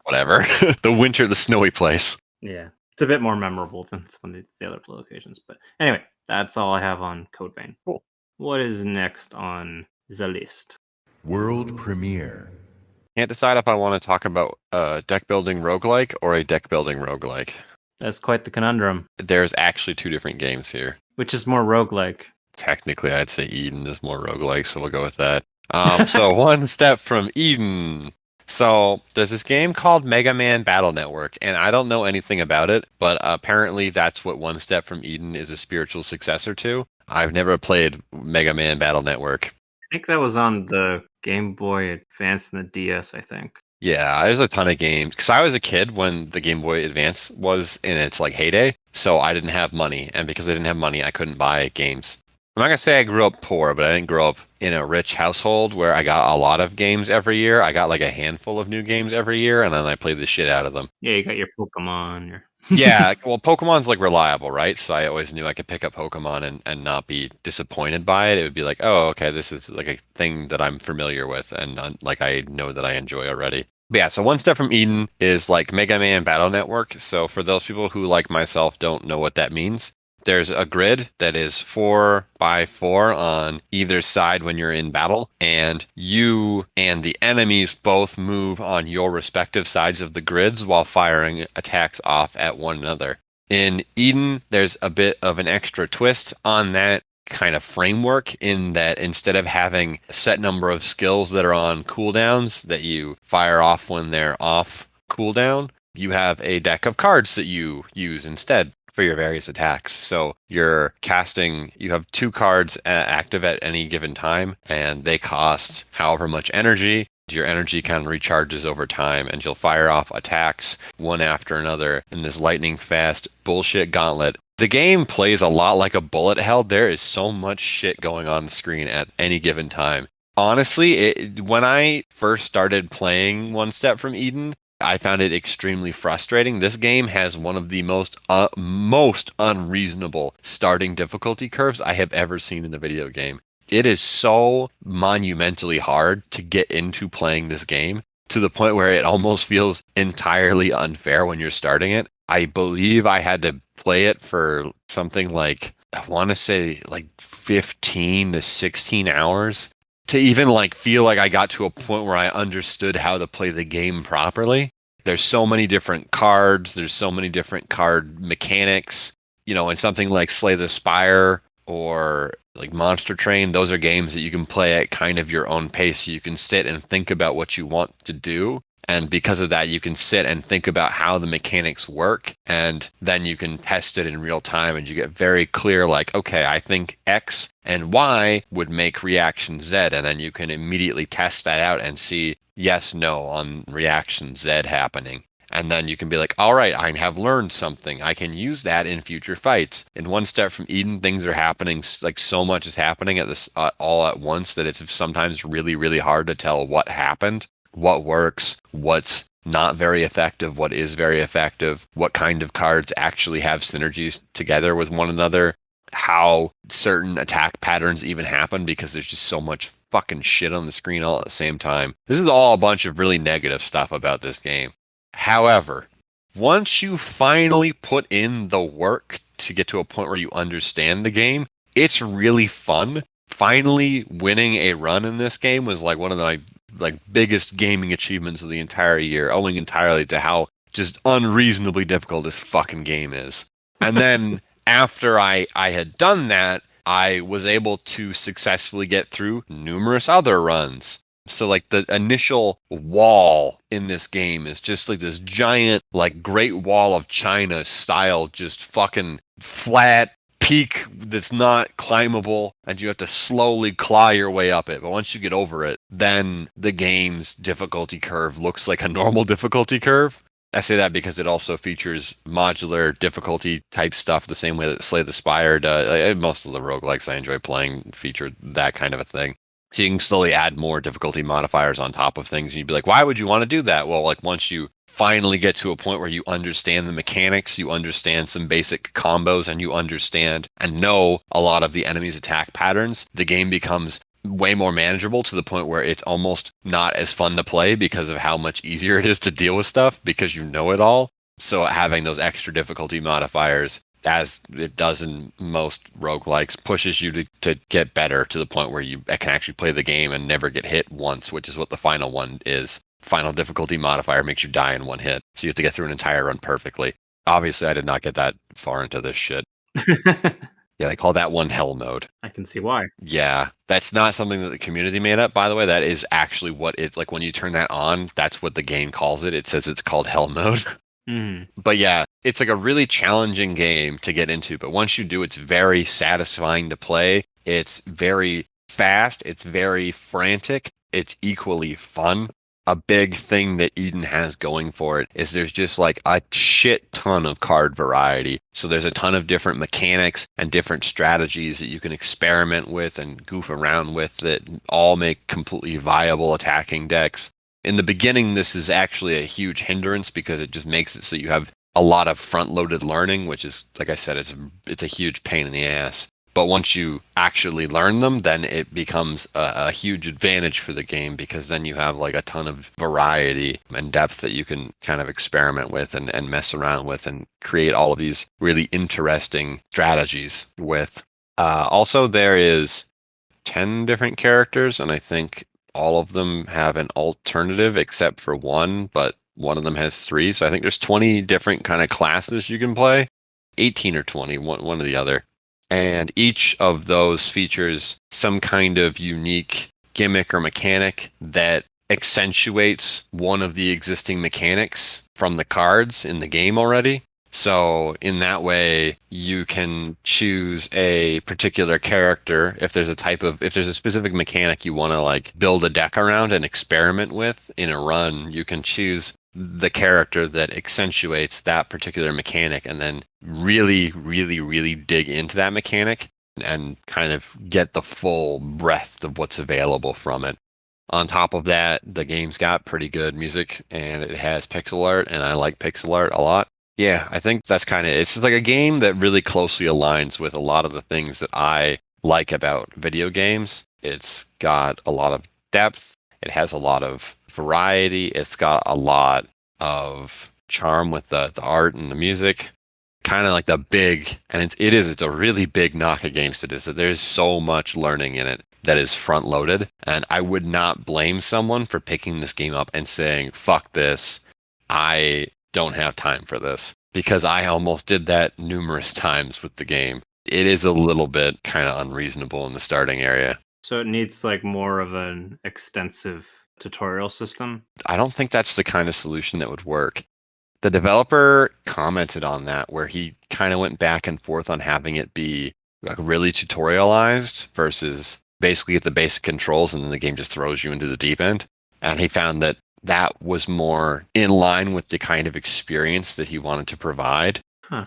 Speaker 2: whatever. The winter, the snowy place.
Speaker 1: Yeah. It's a bit more memorable than some of the other locations. But anyway, that's all I have on Code Vein.
Speaker 2: Cool.
Speaker 1: What is next on the list?
Speaker 3: World premiere.
Speaker 2: Can't decide if I want to talk about a deck building roguelike or a deck building roguelike.
Speaker 1: That's quite the conundrum.
Speaker 2: There's actually 2 different games here.
Speaker 1: Which is more roguelike?
Speaker 2: Technically, I'd say Eden is more roguelike, so we'll go with that. So one step from Eden. So there's this game called Mega Man Battle Network, and I don't know anything about it, but apparently that's what One Step from Eden is a spiritual successor to. I've never played Mega Man Battle Network.
Speaker 1: I think that was on the Game Boy Advance and the DS, I think.
Speaker 2: Yeah, there's a ton of games. Because I was a kid when the Game Boy Advance was in its like heyday, so I didn't have money, and because I didn't have money, I couldn't buy games. I'm not gonna say I grew up poor, but I didn't grow up in a rich household where I got a lot of games every year. I got like a handful of new games every year, and then I played the shit out of them.
Speaker 1: Yeah, you got your Pokemon.
Speaker 2: Yeah, well, Pokemon's like reliable, right? So I always knew I could pick up Pokemon and not be disappointed by it. It would be like, oh, okay, this is like a thing that I'm familiar with and like I know that I enjoy already. But yeah, so One Step from Eden is like Mega Man Battle Network. So for those people who, like myself, don't know what that means, there's a grid that is 4 by 4 on either side when you're in battle, and you and the enemies both move on your respective sides of the grids while firing attacks off at one another. In Eden, there's a bit of an extra twist on that kind of framework in that instead of having a set number of skills that are on cooldowns that you fire off when they're off cooldown, you have a deck of cards that you use instead for your various attacks. So you're casting, you have 2 cards active at any given time, and they cost however much energy. Your energy kind of recharges over time, and you'll fire off attacks one after another in this lightning fast bullshit gauntlet. The game plays a lot like a bullet hell. There is so much shit going on the screen at any given time. Honestly, when I first started playing One Step from Eden, I found it extremely frustrating. This game has one of the most unreasonable starting difficulty curves I have ever seen in a video game. It is so monumentally hard to get into playing this game to the point where it almost feels entirely unfair when you're starting it. I believe I had to play it for something like, I want to say like 15 to 16 hours to even like feel like I got to a point where I understood how to play the game properly. There's so many different cards. There's so many different card mechanics, and something like Slay the Spire or like Monster Train, those are games that you can play at kind of your own pace. So you can sit and think about what you want to do. And because of that, you can sit and think about how the mechanics work. And then you can test it in real time and you get very clear, like, okay, I think X and Y would make reaction Z. And then you can immediately test that out and see yes, no on reaction Z happening. And then you can be like, all right, I have learned something. I can use that in future fights. In One Step from Eden, things are happening, like so much is happening at this all at once that it's sometimes really, really hard to tell what happened, what works, what's not very effective, what is very effective, what kind of cards actually have synergies together with one another, how certain attack patterns even happen because there's just so much fucking shit on the screen all at the same time. This is all a bunch of really negative stuff about this game. However, once you finally put in the work to get to a point where you understand the game, it's really fun. Finally winning a run in this game was like one of my biggest gaming achievements of the entire year, owing entirely to how just unreasonably difficult this fucking game is. And then after I had done that, I was able to successfully get through numerous other runs. So like the initial wall in this game is just like this giant like Great Wall of China style, just fucking flat peak that's not climbable, and you have to slowly claw your way up it. But once you get over it, then the game's difficulty curve looks like a normal difficulty curve. I say that because it also features modular difficulty type stuff the same way that Slay the Spire does. Most of the roguelikes I enjoy playing feature that kind of a thing. So you can slowly add more difficulty modifiers on top of things. And you'd be like, why would you want to do that? Well, like once you finally get to a point where you understand the mechanics, you understand some basic combos, and you understand and know a lot of the enemy's attack patterns, the game becomes way more manageable to the point where it's almost not as fun to play because of how much easier it is to deal with stuff because you know it all. So having those extra difficulty modifiers, as it does in most roguelikes, pushes you to get better to the point where you can actually play the game and never get hit once, which is what the final one is. Final difficulty modifier makes you die in one hit, so you have to get through an entire run perfectly. Obviously, I did not get that far into this shit. Yeah, they call that one hell mode.
Speaker 1: I can see why.
Speaker 2: Yeah, that's not something that the community made up, by the way. That is actually what it's like when you turn that on. That's what the game calls it. It says it's called hell mode. But yeah, it's like a really challenging game to get into. But once you do, it's very satisfying to play. It's very fast. It's very frantic. It's equally fun. A big thing that Eden has going for it is there's just like a shit ton of card variety. So there's a ton of different mechanics and different strategies that you can experiment with and goof around with that all make completely viable attacking decks. In the beginning, this is actually a huge hindrance because it just makes it so you have a lot of front-loaded learning, which is, like I said, it's a huge pain in the ass. But once you actually learn them, then it becomes a huge advantage for the game because then you have like a ton of variety and depth that you can kind of experiment with and mess around with and create all of these really interesting strategies with. Also, there is 10 different characters, and I think all of them have an alternative except for one, but one of them has 3. So I think there's 20 different kind of classes you can play, 18 or 20, one or the other. And each of those features some kind of unique gimmick or mechanic that accentuates one of the existing mechanics from the cards in the game already. So in that way, you can choose a particular character if there's a specific mechanic you want to like build a deck around and experiment with in a run, you can choose the character that accentuates that particular mechanic and then really, really, really dig into that mechanic and kind of get the full breadth of what's available from it. On top of that, the game's got pretty good music and it has pixel art, and I like pixel art a lot. Yeah, I think that's kind of it. It's like a game that really closely aligns with a lot of the things that I like about video games. It's got a lot of depth. It has a lot of variety. It's got a lot of charm with the art and the music. Kind of like the big, and it's a really big knock against it, is that there's so much learning in it that is front loaded. And I would not blame someone for picking this game up and saying, fuck this, I don't have time for this, because I almost did that numerous times with the game. It is a little bit kind of unreasonable in the starting area.
Speaker 1: So it needs like more of an extensive tutorial system?
Speaker 2: I don't think that's the kind of solution that would work. The developer commented on that, where he kind of went back and forth on having it be like really tutorialized versus basically get the basic controls and then the game just throws you into the deep end. And he found that that was more in line with the kind of experience that he wanted to provide,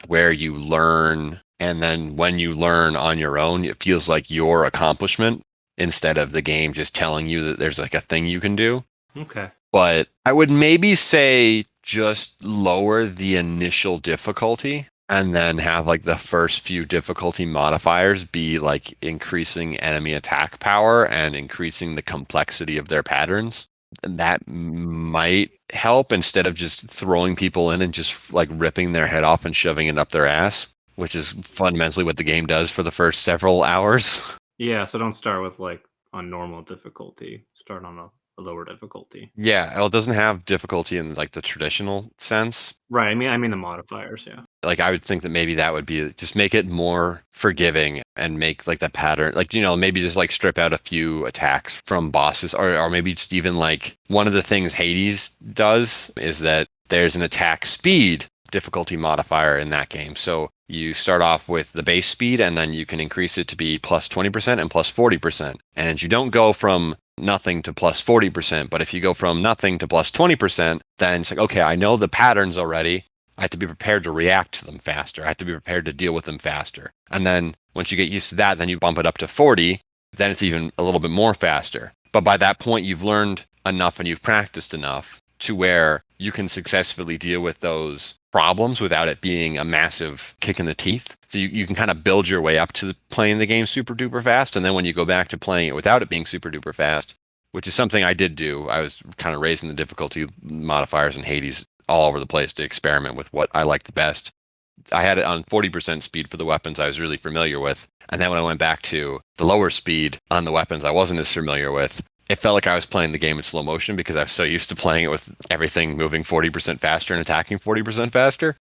Speaker 2: where you learn, and then when you learn on your own, it feels like your accomplishment instead of the game just telling you that there's like a thing you can do.
Speaker 1: Okay.
Speaker 2: But I would maybe say just lower the initial difficulty and then have like the first few difficulty modifiers be like increasing enemy attack power and increasing the complexity of their patterns. That might help instead of just throwing people in and just like ripping their head off and shoving it up their ass, which is fundamentally what the game does for the first several hours.
Speaker 1: Yeah, so don't start with like on normal difficulty. Start on a lower difficulty.
Speaker 2: Yeah, well, it doesn't have difficulty in like the traditional sense.
Speaker 1: Right. I mean the modifiers, yeah.
Speaker 2: Like I would think that maybe that would be just make it more forgiving and make like the pattern, like, maybe just like strip out a few attacks from bosses, or maybe just even like one of the things Hades does is that there's an attack speed difficulty modifier in that game. So you start off with the base speed and then you can increase it to be plus 20% and plus 40%. And you don't go from nothing to plus 40%, but if you go from nothing to plus 20%, then it's like, okay, I know the patterns already. I have to be prepared to react to them faster. I have to be prepared to deal with them faster. And then once you get used to that, then you bump it up to 40, then it's even a little bit more faster. But by that point, you've learned enough and you've practiced enough to where you can successfully deal with those problems without it being a massive kick in the teeth. So you can kind of build your way up to playing the game super duper fast. And then when you go back to playing it without it being super duper fast, which is something I did do, I was kind of raising the difficulty modifiers in Hades all over the place to experiment with what I liked the best. I had it on 40% speed for the weapons I was really familiar with. And then when I went back to the lower speed on the weapons I wasn't as familiar with, it felt like I was playing the game in slow motion because I was so used to playing it with everything moving 40% faster and attacking 40% faster.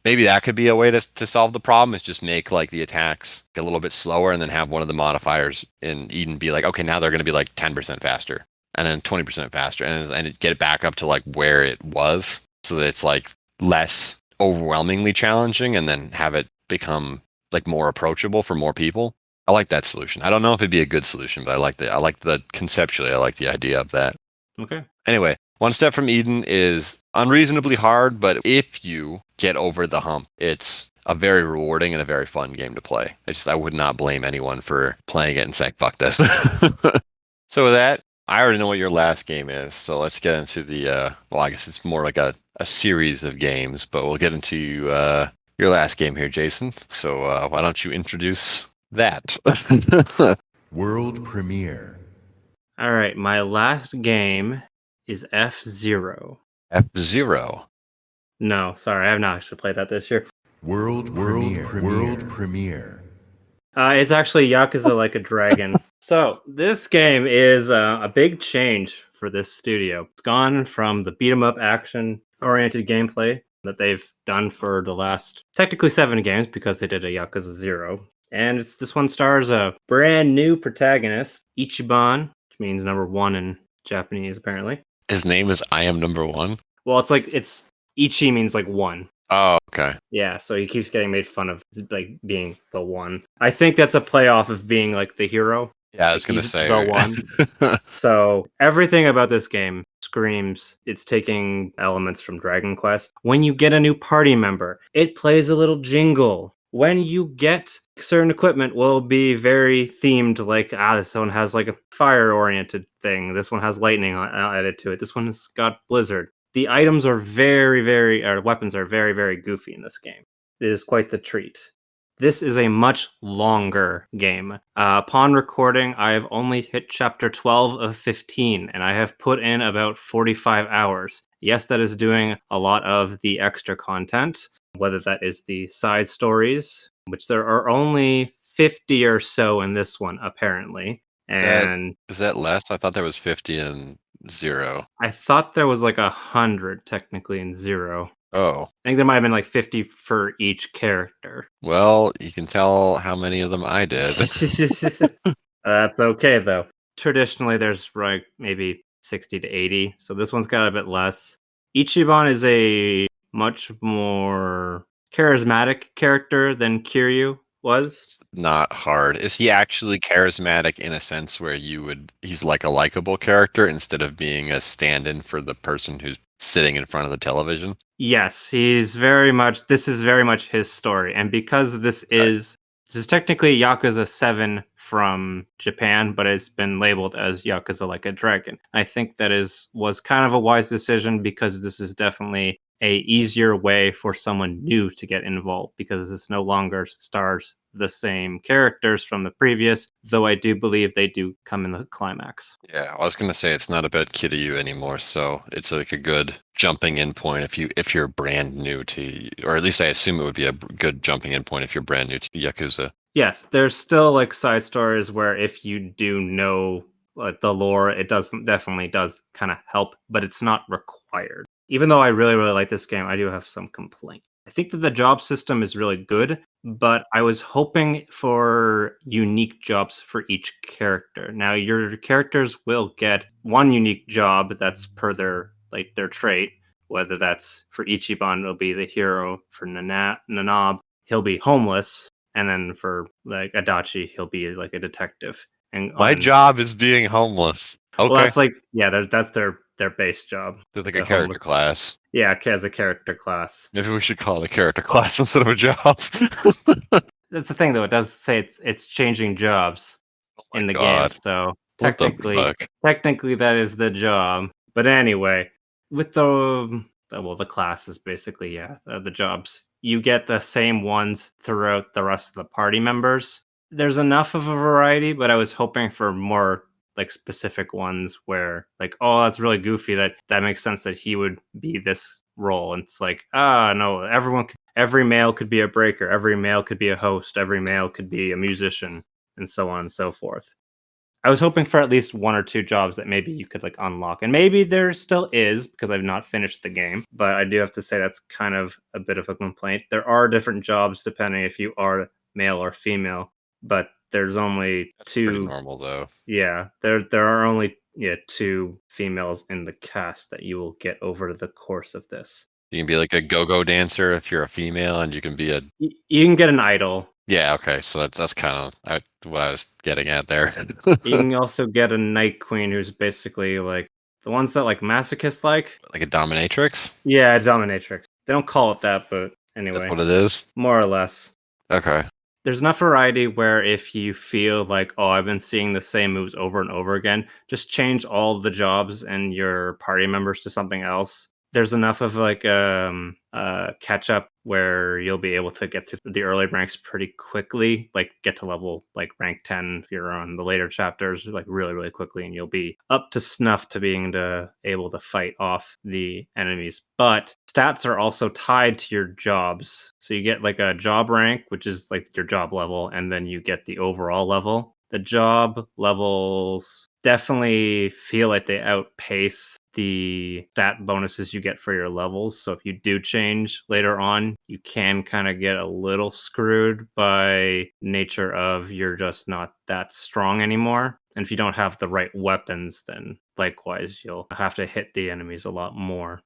Speaker 2: Maybe that could be a way to solve the problem, is just make like the attacks a little bit slower and then have one of the modifiers in Eden be like, okay, now they're going to be like 10% faster and then 20% faster and get it back up to like where it was, so that it's like less overwhelmingly challenging, and then have it become like more approachable for more people. I like that solution. I don't know if it'd be a good solution, but I like the conceptually, I like the idea of that.
Speaker 1: Okay.
Speaker 2: Anyway, One Step from Eden is unreasonably hard, but if you get over the hump, it's a very rewarding and a very fun game to play. I would not blame anyone for playing it and saying, fuck this. So with that, I already know what your last game is, so let's get into the, well, I guess it's more like a series of games, but we'll get into your last game here, Jason. So why don't you introduce that?
Speaker 3: World premiere.
Speaker 1: All right, my last game is F-Zero.
Speaker 2: F-Zero.
Speaker 1: No, sorry, I have not actually played that this year.
Speaker 3: World premiere.
Speaker 1: It's actually Yakuza Like a Dragon. So this game is a big change for this studio. It's gone from the beat 'em up action-oriented gameplay that they've done for the last technically 7 games, because they did a Yakuza 0. And this one stars a brand new protagonist, Ichiban, which means number 1 in Japanese, apparently.
Speaker 2: His name is I Am Number One?
Speaker 1: Well, it's Ichi means like 1.
Speaker 2: Oh, okay.
Speaker 1: Yeah, so he keeps getting made fun of like being the one. I think that's a play off of being like the hero.
Speaker 2: Yeah, I was
Speaker 1: Like,
Speaker 2: going to
Speaker 1: he's
Speaker 2: say.
Speaker 1: the one. So everything about this game screams it's taking elements from Dragon Quest. When you get a new party member, it plays a little jingle. When you get certain equipment, will be very themed, like, this one has like a fire-oriented thing. This one has lightning added to it. This one has got blizzard. The items are weapons are very, very goofy in this game. It is quite the treat. This is a much longer game. Upon recording, I have only hit chapter 12 of 15, and I have put in about 45 hours. Yes, that is doing a lot of the extra content, whether that is the side stories, which there are only 50 or so in this one, apparently. And
Speaker 2: Is that less? I thought there was 50 and 0.
Speaker 1: I thought there was like 100 technically in 0.
Speaker 2: Oh,
Speaker 1: I think there might have been like 50 for each character.
Speaker 2: well, you can tell how many of them I did.
Speaker 1: That's okay though. Traditionally, there's like maybe 60 to 80, so this one's got a bit less. Ichiban is a much more charismatic character than Kiryu was.
Speaker 2: Not hard. Is he actually charismatic in a sense where he's like a likable character instead of being a stand-in for the person who's sitting in front of the television?
Speaker 1: Yes, this is very much his story. And because this is technically Yakuza 7 from Japan, but it's been labeled as Yakuza Like a Dragon. I think that was kind of a wise decision, because this is definitely a easier way for someone new to get involved, because this no longer stars the same characters from the previous, though I do believe they do come in the climax.
Speaker 2: Yeah, I was gonna say it's not about Kiryu anymore, so it's like a good jumping in point if you're brand new to, or at least I assume it would be a good jumping in point if you're brand new to Yakuza.
Speaker 1: Yes, there's still like side stories where if you do know the lore, it definitely does kind of help, but it's not required. Even though I really really like this game, I do have some complaints. I think that the job system is really good, but I was hoping for unique jobs for each character. Now your characters will get one unique job that's per their trait, whether that's for Ichiban it'll be the hero, for Nanab he'll be homeless, and then for like Adachi he'll be like a detective. And
Speaker 2: My job is being homeless.
Speaker 1: well,
Speaker 2: Okay,
Speaker 1: that's like that's their base job.
Speaker 2: it's like a
Speaker 1: The
Speaker 2: character
Speaker 1: homeless.
Speaker 2: class.
Speaker 1: Yeah, as a character class.
Speaker 2: Maybe we should call it a character class instead of a job.
Speaker 1: That's the thing, though. It does say it's changing jobs
Speaker 2: Oh my
Speaker 1: in the game,
Speaker 2: God.
Speaker 1: so
Speaker 2: What the
Speaker 1: technically,
Speaker 2: fuck?
Speaker 1: technically that is the job. But anyway, with the classes, basically, yeah, the jobs, you get the same ones throughout the rest of the party members. There's enough of a variety, but I was hoping for more like specific ones where like, oh, that's really goofy. That makes sense that he would be this role. And it's like, no, every male could be a breaker, every male could be a host, every male could be a musician, and so on and so forth. I was hoping for at least one or two jobs that maybe you could like unlock. And maybe there still is because I've not finished the game, but I do have to say that's kind of a bit of a complaint. There are different jobs depending if you are male or female, but there's only
Speaker 2: That's pretty
Speaker 1: two.
Speaker 2: normal though.
Speaker 1: Yeah, there are only two females in the cast that you will get over the course of this.
Speaker 2: You can be like a go-go dancer if you're a female, and you can be a
Speaker 1: You can get an idol.
Speaker 2: yeah. Okay, so that's kind of what I was getting at there.
Speaker 1: You can also get a night queen who's basically like the ones that like masochist like.
Speaker 2: Like a dominatrix.
Speaker 1: Yeah, dominatrix. They don't call it that, but
Speaker 2: That's
Speaker 1: anyway,
Speaker 2: what it is.
Speaker 1: more or less.
Speaker 2: Okay.
Speaker 1: There's enough variety where if you feel like, oh, I've been seeing the same moves over and over again, just change all the jobs and your party members to something else. There's enough of like catch up where you'll be able to get through the early ranks pretty quickly, like get to level like rank 10 if you're on the later chapters, like really, really quickly, and you'll be up to snuff to being able to fight off the enemies. But stats are also tied to your jobs. So you get like a job rank, which is like your job level, and then you get the overall level. The job levels definitely feel like they outpace the stat bonuses you get for your levels. So if you do change later on, you can kind of get a little screwed by nature of you're just not that strong anymore. And if you don't have the right weapons, then likewise, you'll have to hit the enemies a lot more.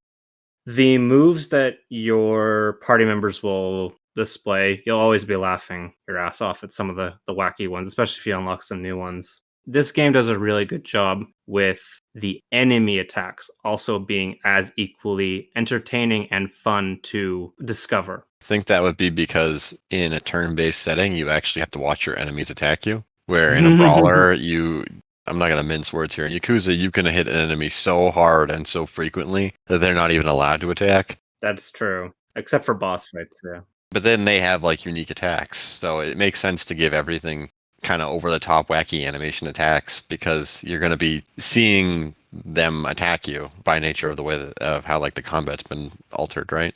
Speaker 1: The moves that your party members will display, you'll always be laughing your ass off at some of the wacky ones, especially if you unlock some new ones. This game does a really good job with the enemy attacks also being as equally entertaining and fun to discover.
Speaker 2: I think that would be because in a turn-based setting, you actually have to watch your enemies attack you. Where in a brawler, I'm not gonna mince words here. In Yakuza, you can hit an enemy so hard and so frequently that they're not even allowed to attack.
Speaker 1: That's true, except for boss fights. Yeah.
Speaker 2: But then they have like unique attacks, so it makes sense to give everything kind of over the top wacky animation attacks because you're going to be seeing them attack you by nature of the way of how like the combat's been altered, right?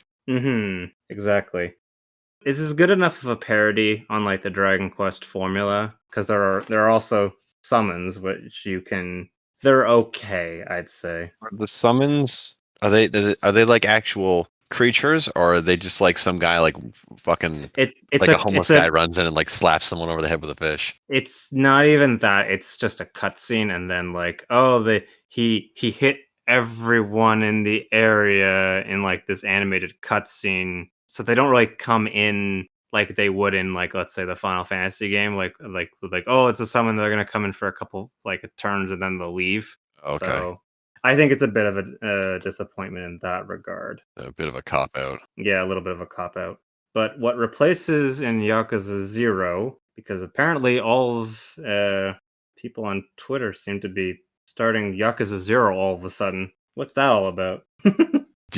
Speaker 1: Exactly. This is good enough of a parody on like the Dragon Quest formula because there are also summons which you can. They're okay, I'd say.
Speaker 2: The summons are they like actual creatures or are they just like some guy like fucking
Speaker 1: It's
Speaker 2: like a homeless guy runs in and like slaps someone over the head with a fish?
Speaker 1: It's not even that. It's just a cutscene, and then like, oh, he hit everyone in the area in like this animated cutscene. So they don't really come in like they would in like let's say the Final Fantasy game, like oh, it's a summon. They're gonna come in for a couple like turns and then they'll leave.
Speaker 2: Okay.
Speaker 1: So I think it's a bit of a disappointment in that regard.
Speaker 2: A bit of a cop out.
Speaker 1: Yeah, a little bit of a cop out. But what replaces in Yakuza 0, because apparently all of people on Twitter seem to be starting Yakuza 0 all of a sudden. What's that all about?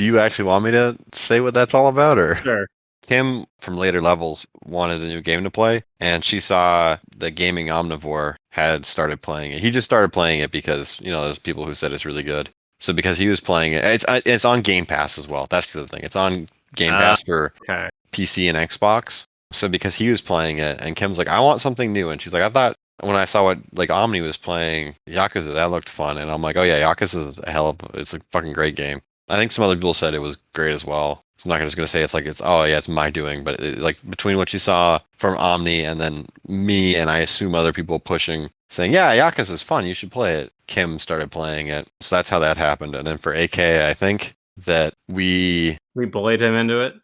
Speaker 2: Do you actually want me to say what that's all about, or?
Speaker 1: Sure.
Speaker 2: Kim from Later Levels wanted a new game to play, and she saw the Gaming Omnivore had started playing it. He just started playing it because, there's people who said it's really good. So because he was playing it, it's on Game Pass as well. That's the other thing. It's on Game Pass for
Speaker 1: Okay.
Speaker 2: PC and Xbox. So because he was playing it, and Kim's like, I want something new. And she's like, I thought when I saw what like Omni was playing Yakuza, that looked fun. And I'm like, oh yeah, Yakuza is it's a fucking great game. I think some other people said it was great as well. So I'm not just gonna say it's my doing, but like between what you saw from Omni and then me and I assume other people pushing, saying, yeah, Yakuza is fun, you should play it. Kim started playing it, so that's how that happened. And then for AK, I think that we
Speaker 1: bullied him into it.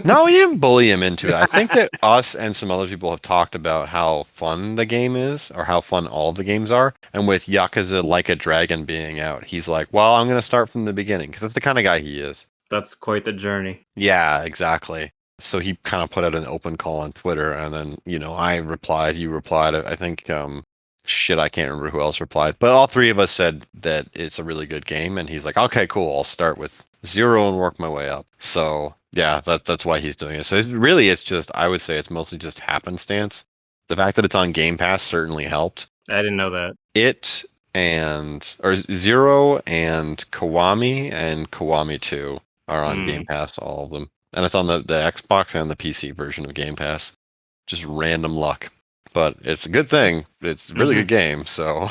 Speaker 2: no, we didn't bully him into it. I think that us and some other people have talked about how fun the game is, or how fun all the games are. And with Yakuza Like a Dragon being out, he's like, well, I'm going to start from the beginning, because that's the kind of guy he is.
Speaker 1: That's quite the journey.
Speaker 2: Yeah, exactly. So he kind of put out an open call on Twitter, and then, I replied, you replied. I think, I can't remember who else replied. But all three of us said that it's a really good game, and he's like, okay, cool, I'll start with 0 and work my way up. So yeah, that's why he's doing it. So it's just, I would say it's mostly just happenstance. The fact that it's on Game Pass certainly helped.
Speaker 1: I didn't know that.
Speaker 2: It or 0 and Kiwami 2 are on Game Pass, all of them. And it's on the Xbox and the PC version of Game Pass. Just random luck. But it's a good thing. It's a really good game, so.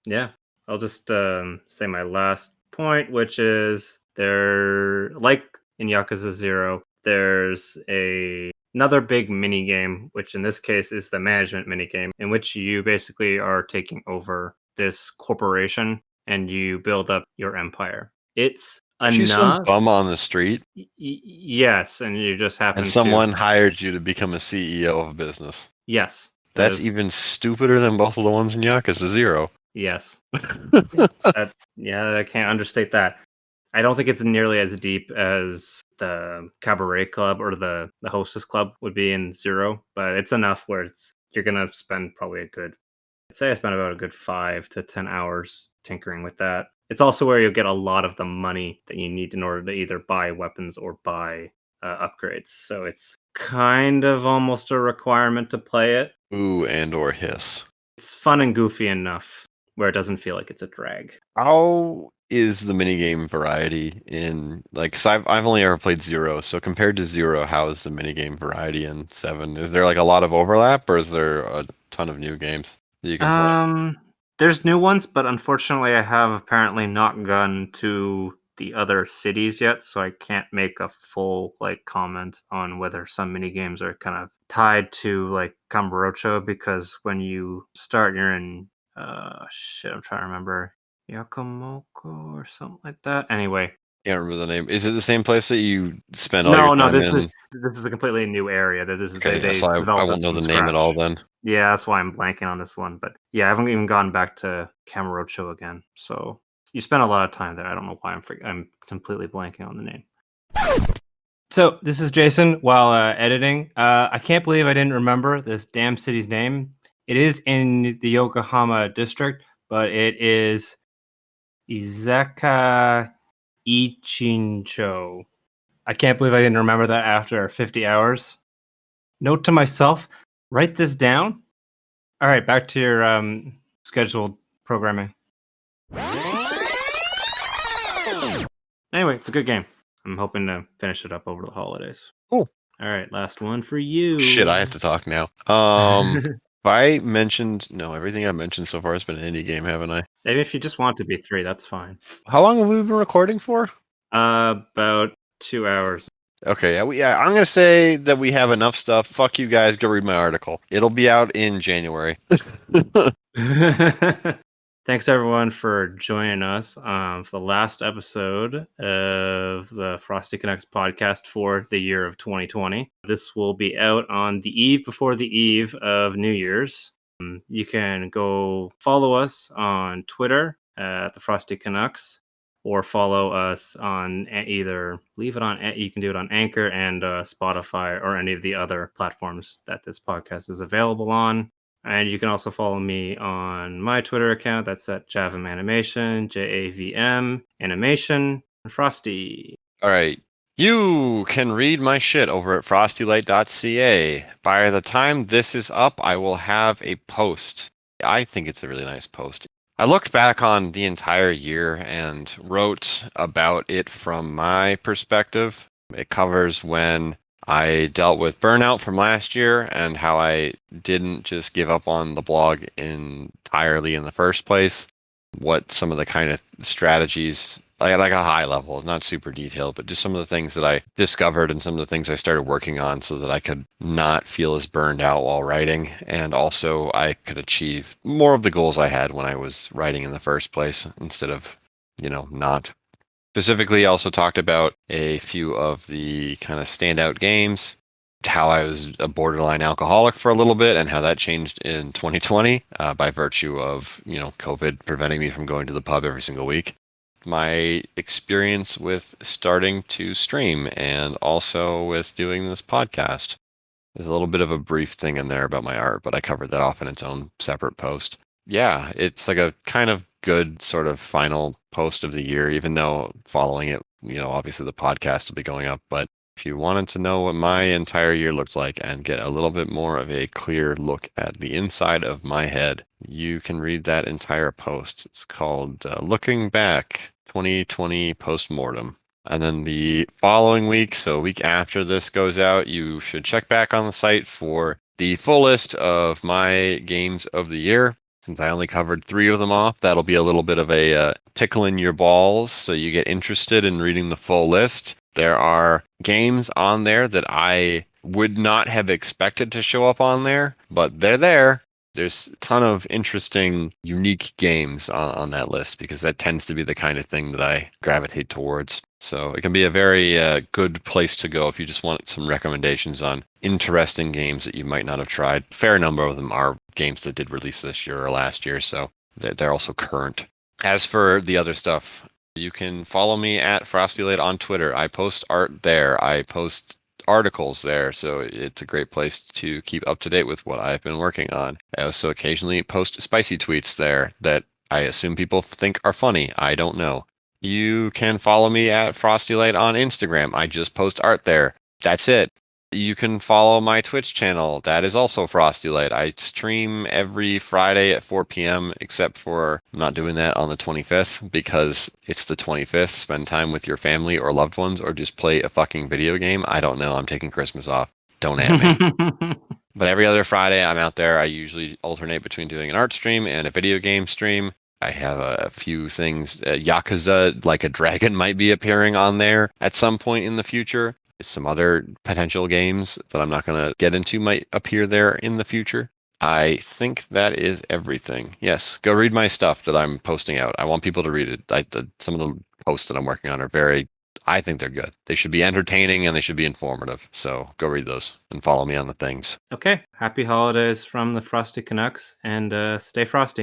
Speaker 1: Yeah. I'll just say my last point, which is like in Yakuza 0, there's another big mini game, which in this case is the management mini game, in which you basically are taking over this corporation and you build up your empire. It's
Speaker 2: You some
Speaker 1: enough.
Speaker 2: bum on the street,
Speaker 1: Yes, and you just happen
Speaker 2: and someone hired you to become a CEO of a business.
Speaker 1: Yes.
Speaker 2: That's even stupider than both of the ones in Yakuza 0.
Speaker 1: Yes. I can't understate that. I don't think it's nearly as deep as the Cabaret Club or the Hostess Club would be in 0, but it's enough where you're going to spend probably I'd say I spent about a good 5 to 10 hours tinkering with that. It's also where you'll get a lot of the money that you need in order to either buy weapons or buy upgrades. So it's kind of almost a requirement to play it.
Speaker 2: Ooh, and or hiss.
Speaker 1: It's fun and goofy enough where it doesn't feel like it's a drag.
Speaker 2: How is the minigame variety in, like, cause I've only ever played 0, so compared to 0, how is the minigame variety in 7? Is there like a lot of overlap, or is there a ton of new games that you can play?
Speaker 1: There's new ones, but unfortunately I have apparently not gone to the other cities yet, so I can't make a full comment on whether some mini games are kind of tied to like Kamurocho, because when you start you're in I'm trying to remember, Yakamoko or something like that. Anyway,
Speaker 2: Can't remember the name. Is it the same place that you spend all your time in?
Speaker 1: This is a completely new area. That this is
Speaker 2: Okay,
Speaker 1: they
Speaker 2: so I
Speaker 1: developed
Speaker 2: won't
Speaker 1: this
Speaker 2: know
Speaker 1: from
Speaker 2: the name at all
Speaker 1: scratch.
Speaker 2: then.
Speaker 1: Yeah, that's why I'm blanking on this one. But yeah, I haven't even gone back to Kamurocho again. So you spent a lot of time there. I don't know why I'm completely blanking on the name. So this is Jason while editing. I can't believe I didn't remember this damn city's name. It is in the Yokohama district, but it is Izaka Ichincho. I can't believe I didn't remember that after 50 hours. Note to myself, write this down. All right, back to your scheduled programming. Anyway, it's a good game. I'm hoping to finish it up over the holidays.
Speaker 2: Cool.
Speaker 1: All right, last one for you.
Speaker 2: Shit, I have to talk now. Everything I've mentioned so far has been an indie game, haven't I?
Speaker 1: Maybe if you just want to be 3, that's fine.
Speaker 2: How long have we been recording for?
Speaker 1: About 2 hours.
Speaker 2: Okay, I'm gonna say that we have enough stuff. Fuck you guys, go read my article. It'll be out in January.
Speaker 1: Thanks everyone for joining us for the last episode of the Frosty Canucks podcast for the year of 2020. This will be out on the eve before the eve of New Year's. You can go follow us on Twitter at the Frosty Canucks, or follow us on either you can do it on Anchor and Spotify or any of the other platforms that this podcast is available on. And you can also follow me on my Twitter account. That's at Javim Animation, JAVM Animation. Frosty.
Speaker 2: All right. You can read my shit over at frostilyte.ca. By the time this is up, I will have a post. I think it's a really nice post. I looked back on the entire year and wrote about it from my perspective. It covers when I dealt with burnout from last year and how I didn't just give up on the blog entirely in the first place. What some of the kind of strategies, like a high level, not super detailed, but just some of the things that I discovered and some of the things I started working on so that I could not feel as burned out while writing. And also I could achieve more of the goals I had when I was writing in the first place instead of, not. Specifically, I also talked about a few of the kind of standout games, how I was a borderline alcoholic for a little bit and how that changed in 2020 by virtue of, COVID preventing me from going to the pub every single week. My experience with starting to stream and also with doing this podcast. There's a little bit of a brief thing in there about my art, but I covered that off in its own separate post. Yeah, it's like a kind of good sort of final post of the year, even though following it, obviously the podcast will be going up. But if you wanted to know what my entire year looked like and get a little bit more of a clear look at the inside of my head, you can read that entire post. It's called Looking Back 2020 Postmortem. And then the following week, so a week after this goes out, you should check back on the site for the full list of my games of the year. Since I only covered 3 of them off, that'll be a little bit of a tickle in your balls so you get interested in reading the full list. There are games on there that I would not have expected to show up on there, but they're there. There's a ton of interesting, unique games on that list because that tends to be the kind of thing that I gravitate towards. So it can be a very good place to go if you just want some recommendations on interesting games that you might not have tried. Fair number of them are games that did release this year or last year, so they're also current. As for the other stuff, you can follow me at Frostilyte on Twitter. I post art there. I post articles there, so it's a great place to keep up to date with what I've been working on. I also occasionally post spicy tweets there that I assume people think are funny. I don't know. You can follow me at Frostilyte on Instagram. I just post art there. That's it. You can follow my Twitch channel. That is also Frostilyte. I stream every Friday at 4 p.m., except for I'm not doing that on the 25th because it's the 25th. Spend time with your family or loved ones or just play a fucking video game. I don't know. I'm taking Christmas off. Don't at me. But every other Friday, I'm out there. I usually alternate between doing an art stream and a video game stream. I have a few things. Yakuza, like a dragon, might be appearing on there at some point in the future. Some other potential games that I'm not going to get into might appear there in the future. I think that is everything. Yes, go read my stuff that I'm posting out. I want people to read it. Some of the posts that I'm working on are I think they're good. They should be entertaining and they should be informative. So go read those and follow me on the things.
Speaker 1: Okay. Happy holidays from the Frosty Canucks and stay frosty.